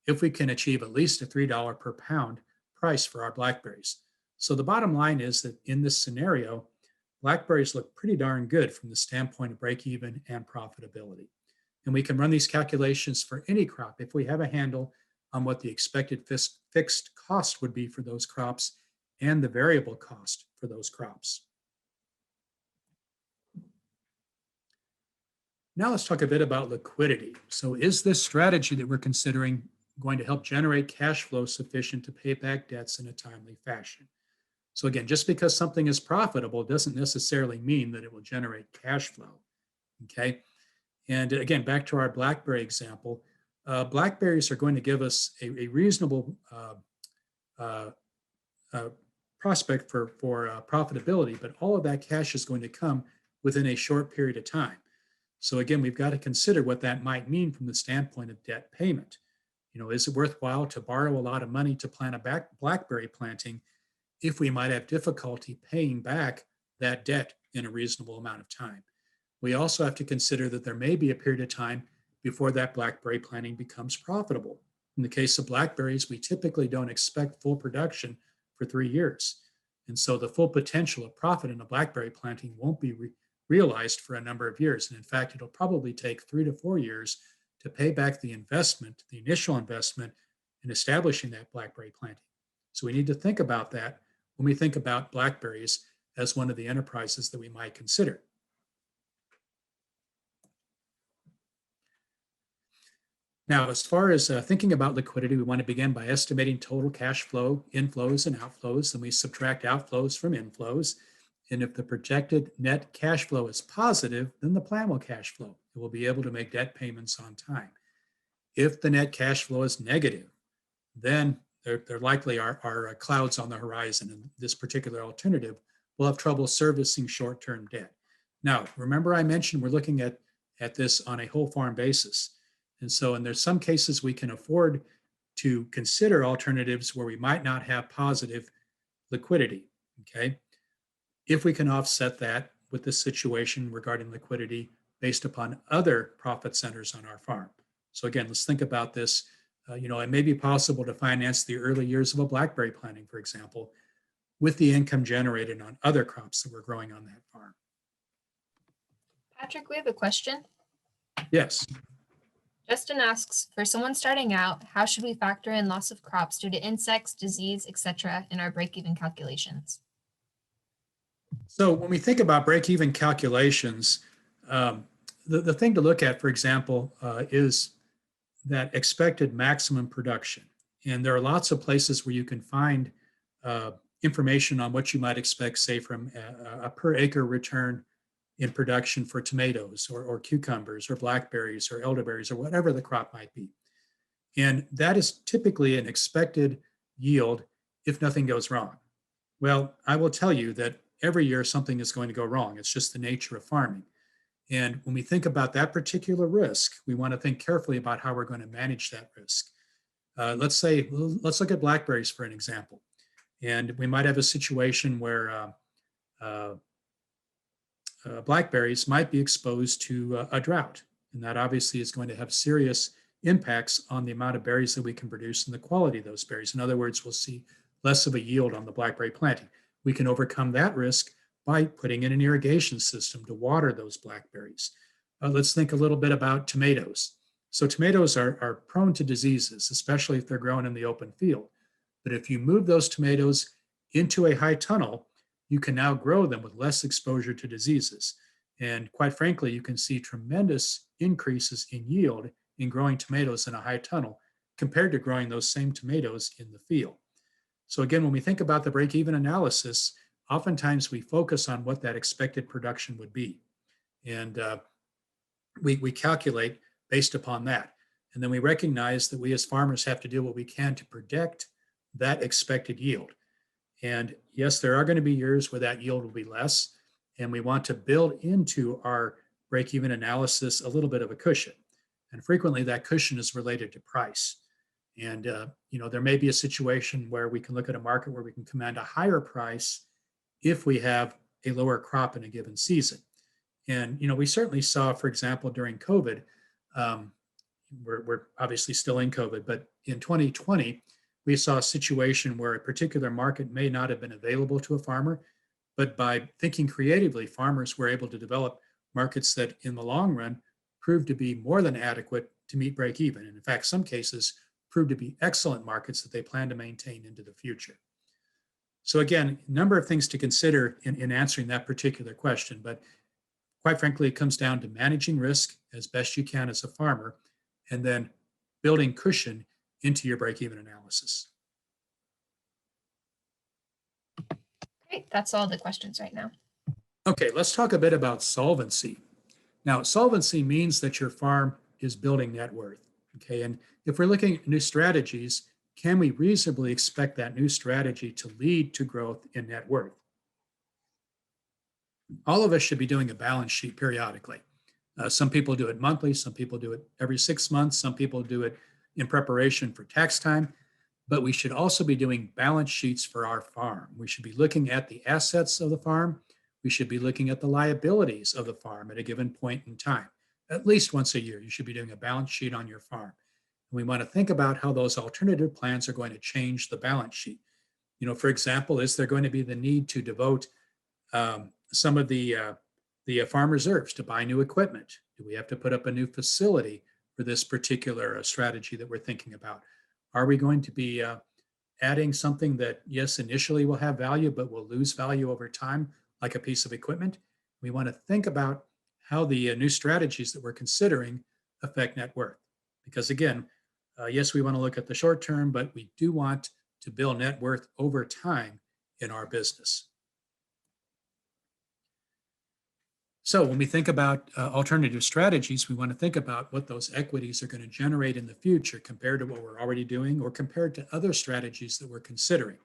if we can achieve at least a $3 per pound price for our blackberries. So the bottom line is that in this scenario, blackberries look pretty darn good from the standpoint of break even and profitability. And we can run these calculations for any crop if we have a handle on what the expected fixed cost would be for those crops and the variable cost for those crops. Now let's talk a bit about liquidity. So is this strategy that we're considering going to help generate cash flow sufficient to pay back debts in a timely fashion? So again, just because something is profitable doesn't necessarily mean that it will generate cash flow, okay? And again, back to our blackberry example, blackberries are going to give us a reasonable prospect for profitability, but all of that cash is going to come within a short period of time. So again, we've got to consider what that might mean from the standpoint of debt payment. You know, is it worthwhile to borrow a lot of money to plant a blackberry planting if we might have difficulty paying back that debt in a reasonable amount of time? We also have to consider that there may be a period of time before that blackberry planting becomes profitable. In the case of blackberries, we typically don't expect full production for 3 years. And so the full potential of profit in a blackberry planting won't be realized for a number of years. And in fact, it'll probably take 3 to 4 years to pay back the investment, the initial investment in establishing that blackberry planting. So we need to think about that when we think about blackberries as one of the enterprises that we might consider. Now, as far as thinking about liquidity, we want to begin by estimating total cash flow, inflows and outflows. Then we subtract outflows from inflows. And if the projected net cash flow is positive, then the plan will cash flow. It will be able to make debt payments on time. If the net cash flow is negative, then there likely are clouds on the horizon. And this particular alternative will have trouble servicing short-term debt. Now, remember I mentioned we're looking at this on a whole farm basis. And there's some cases we can afford to consider alternatives where we might not have positive liquidity, okay? If we can offset that with the situation regarding liquidity based upon other profit centers on our farm. So again, let's think about this. It may be possible to finance the early years of a blackberry planting, for example, with the income generated on other crops that we're growing on that farm. Patrick, we have a question. Yes. Justin asks, for someone starting out, how should we factor in loss of crops due to insects, disease, etc. in our break-even calculations? So when we think about break-even calculations, the thing to look at, for example, is that expected maximum production. And there are lots of places where you can find uh, information on what you might expect, say, from a per acre return in production for tomatoes or cucumbers or blackberries or elderberries or whatever the crop might be. And that is typically an expected yield if nothing goes wrong. Well, I will tell you that every year something is going to go wrong. It's just the nature of farming. And when we think about that particular risk, we want to think carefully about how we're going to manage that risk. Let's look at blackberries for an example. And we might have a situation where uh, blackberries might be exposed to a drought. And that obviously is going to have serious impacts on the amount of berries that we can produce and the quality of those berries. In other words, we'll see less of a yield on the blackberry planting. We can overcome that risk by putting in an irrigation system to water those blackberries. Let's think a little bit about tomatoes. So tomatoes are prone to diseases, especially if they're grown in the open field. But if you move those tomatoes into a high tunnel, you can now grow them with less exposure to diseases. And quite frankly, you can see tremendous increases in yield in growing tomatoes in a high tunnel compared to growing those same tomatoes in the field. So again, when we think about the break-even analysis, oftentimes we focus on what that expected production would be. And we calculate based upon that. And then we recognize that we as farmers have to do what we can to predict that expected yield. And yes, there are going to be years where that yield will be less. And we want to build into our break-even analysis a little bit of a cushion. And frequently that cushion is related to price. And there may be a situation where we can look at a market where we can command a higher price if we have a lower crop in a given season. And we certainly saw, for example, during COVID, we're obviously still in COVID, but in 2020, we saw a situation where a particular market may not have been available to a farmer, but by thinking creatively, farmers were able to develop markets that in the long run proved to be more than adequate to meet break even. And in fact, some cases proved to be excellent markets that they plan to maintain into the future. So again, a number of things to consider in answering that particular question, but quite frankly, it comes down to managing risk as best you can as a farmer, and then building cushion into your break-even analysis. Great, that's all the questions right now. Okay, let's talk a bit about solvency. Now, solvency means that your farm is building net worth. Okay, and if we're looking at new strategies, can we reasonably expect that new strategy to lead to growth in net worth? All of us should be doing a balance sheet periodically. Some people do it monthly, some people do it every 6 months, some people do it in preparation for tax time, but we should also be doing balance sheets for our farm. We should be looking at the assets of the farm. We should be looking at the liabilities of the farm at a given point in time. At least once a year, you should be doing a balance sheet on your farm. And we want to think about how those alternative plans are going to change the balance sheet. For example, is there going to be the need to devote some of the farm reserves to buy new equipment? Do we have to put up a new facility for this particular strategy that we're thinking about? Are we going to be adding something that, yes, initially will have value, but will lose value over time, like a piece of equipment? We want to think about how the new strategies that we're considering affect net worth. Because again, yes, we want to look at the short term, but we do want to build net worth over time in our business. So when we think about alternative strategies, we want to think about what those equities are going to generate in the future compared to what we're already doing or compared to other strategies that we're considering.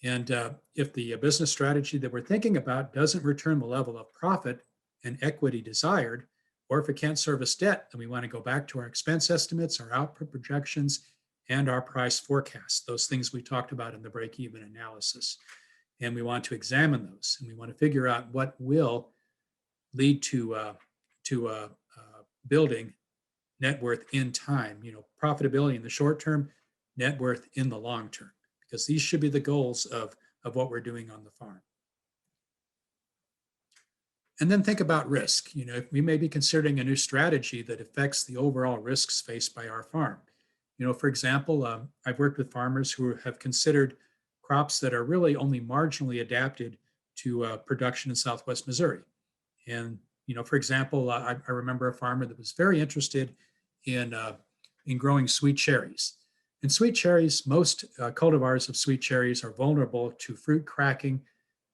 And if the business strategy that we're thinking about doesn't return the level of profit and equity desired, or if it can't service debt, then we want to go back to our expense estimates, our output projections, and our price forecasts, those things we talked about in the break-even analysis. And we want to examine those, and we want to figure out what will lead to building net worth in time, profitability in the short term, net worth in the long term, because these should be the goals of what we're doing on the farm. And then think about risk. We may be considering a new strategy that affects the overall risks faced by our farm. For example, I've worked with farmers who have considered crops that are really only marginally adapted to production in Southwest Missouri. And, for example, I remember a farmer that was very interested in in growing sweet cherries. In sweet cherries, most cultivars of sweet cherries are vulnerable to fruit cracking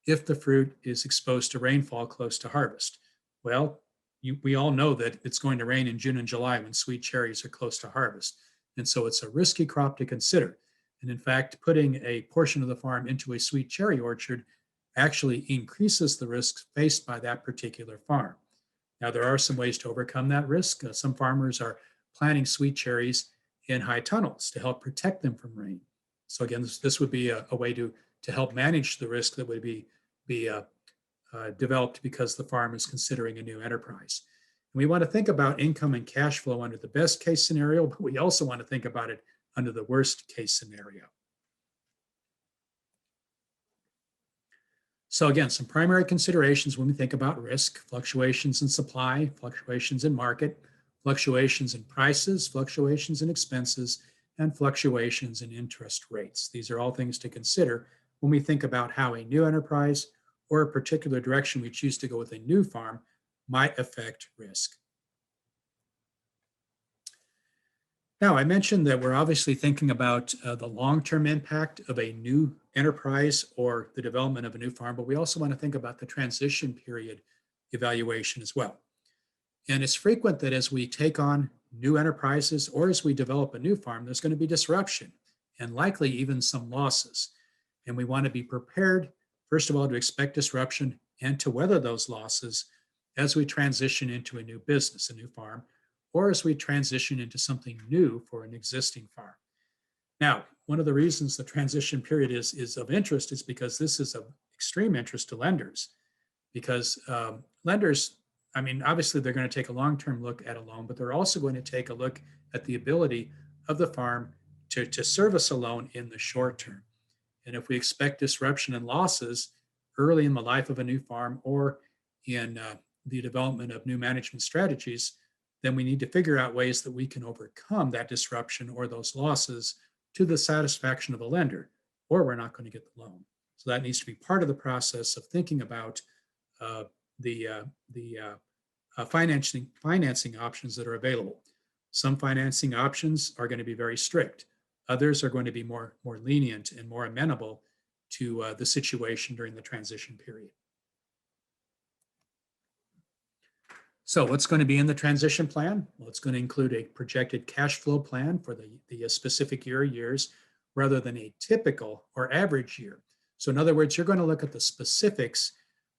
if the fruit is exposed to rainfall close to harvest. Well, we all know that it's going to rain in June and July when sweet cherries are close to harvest. And so it's a risky crop to consider. And in fact, putting a portion of the farm into a sweet cherry orchard actually increases the risks faced by that particular farm. Now, there are some ways to overcome that risk. Some farmers are planting sweet cherries in high tunnels to help protect them from rain. So again, this would be a way to help manage the risk that would be developed because the farm is considering a new enterprise. And we want to think about income and cash flow under the best case scenario, but we also want to think about it under the worst case scenario. So again, some primary considerations when we think about risk: fluctuations in supply, fluctuations in market, fluctuations in prices, fluctuations in expenses, and fluctuations in interest rates. These are all things to consider when we think about how a new enterprise or a particular direction we choose to go with a new farm might affect risk. Now, I mentioned that we're obviously thinking about the long-term impact of a new enterprise or the development of a new farm, but we also want to think about the transition period evaluation as well. And it's frequent that as we take on new enterprises or as we develop a new farm, there's going to be disruption and likely even some losses. And we want to be prepared, first of all, to expect disruption and to weather those losses as we transition into a new business, a new farm, or as we transition into something new for an existing farm. Now, one of the reasons the transition period is of interest is because this is of extreme interest to lenders, because lenders, I mean, obviously they're going to take a long-term look at a loan, but they're also going to take a look at the ability of the farm to service a loan in the short term. And if we expect disruption and losses early in the life of a new farm or in the development of new management strategies, then we need to figure out ways that we can overcome that disruption or those losses to the satisfaction of the lender, or we're not going to get the loan. So that needs to be part of the process of thinking about the financing options that are available. Some financing options are going to be very strict. Others are going to be more lenient and more amenable to the situation during the transition period. So what's going to be in the transition plan? Well, it's going to include a projected cash flow plan for the specific years, rather than a typical or average year. So in other words, you're going to look at the specifics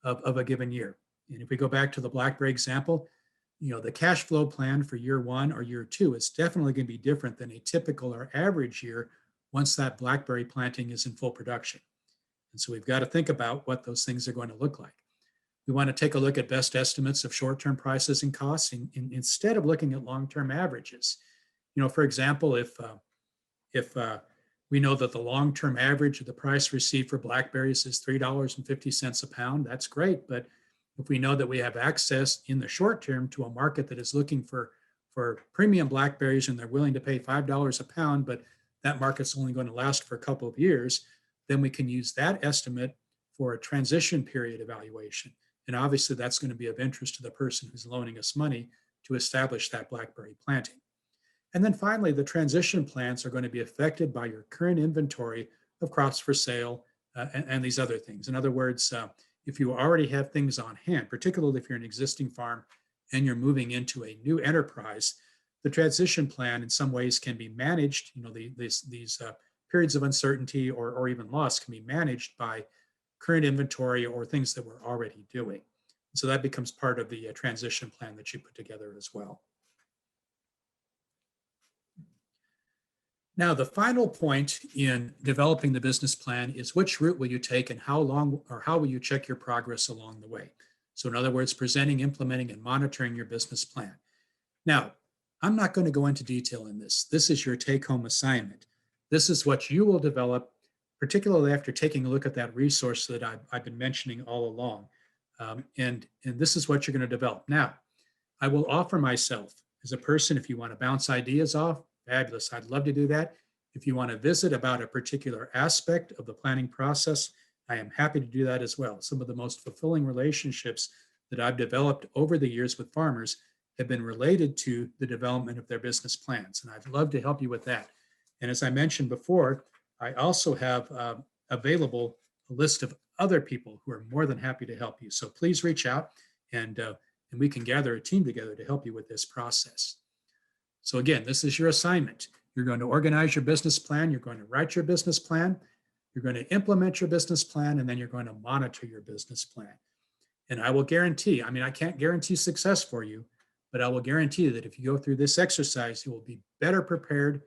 of a given year. And if we go back to the blackberry example, the cash flow plan for year 1 or year 2 is definitely going to be different than a typical or average year once that blackberry planting is in full production. And so we've got to think about what those things are going to look like. We want to take a look at best estimates of short-term prices and costs instead of looking at long-term averages. For example, if we know that the long-term average of the price received for blackberries is $3.50 a pound, that's great. But if we know that we have access in the short term to a market that is looking for premium blackberries and they're willing to pay $5 a pound, but that market's only going to last for a couple of years, then we can use that estimate for a transition period evaluation. And obviously that's going to be of interest to the person who's loaning us money to establish that blackberry planting. And then finally, the transition plans are going to be affected by your current inventory of crops for sale and these other things. In other words, if you already have things on hand, particularly if you're an existing farm and you're moving into a new enterprise, the transition plan in some ways can be managed. These periods of uncertainty or even loss can be managed by current inventory or things that we're already doing. So that becomes part of the transition plan that you put together as well. Now, the final point in developing the business plan is which route will you take and how long or how will you check your progress along the way? So in other words, presenting, implementing, and monitoring your business plan. Now, I'm not going to go into detail in this. This is your take-home assignment. This is what you will develop, particularly after taking a look at that resource that I've been mentioning all along. And this is what you're going to develop. Now, I will offer myself as a person, if you want to bounce ideas off, fabulous. I'd love to do that. If you want to visit about a particular aspect of the planning process, I am happy to do that as well. Some of the most fulfilling relationships that I've developed over the years with farmers have been related to the development of their business plans. And I'd love to help you with that. And as I mentioned before, I also have available a list of other people who are more than happy to help you. So please reach out and we can gather a team together to help you with this process. So again, this is your assignment. You're going to organize your business plan. You're going to write your business plan. You're going to implement your business plan, and then you're going to monitor your business plan. And I will guarantee, I mean, I can't guarantee success for you, but I will guarantee that if you go through this exercise, you will be better prepared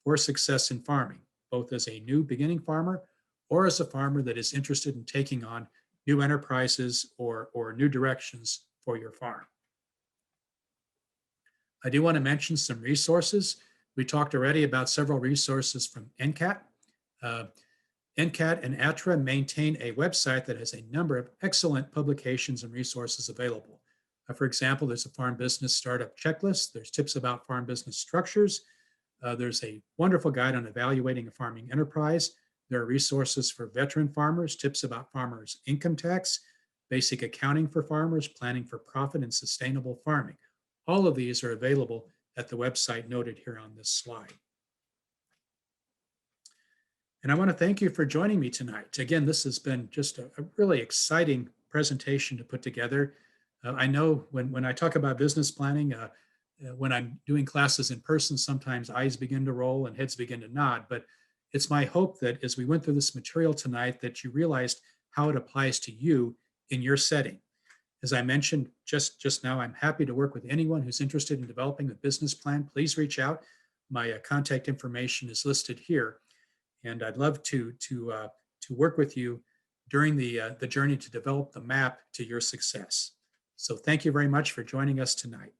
for success in farming, both as a new beginning farmer or as a farmer that is interested in taking on new enterprises or new directions for your farm. I do want to mention some resources. We talked already about several resources from NCAT. NCAT and ATRA maintain a website that has a number of excellent publications and resources available. For example, there's a farm business startup checklist. There's tips about farm business structures. There's a wonderful guide on evaluating a farming enterprise. There are resources for veteran farmers, tips about farmers' income tax, basic accounting for farmers, planning for profit, and sustainable farming. All of these are available at the website noted here on this slide. And I want to thank you for joining me tonight. Again, this has been just a really exciting presentation to put together. I know when I talk about business planning, when I'm doing classes in person, sometimes eyes begin to roll and heads begin to nod, but it's my hope that as we went through this material tonight, that you realized how it applies to you in your setting. As I mentioned just now, I'm happy to work with anyone who's interested in developing a business plan. Please reach out. My contact information is listed here. And I'd love to work with you during the journey to develop the map to your success. So thank you very much for joining us tonight.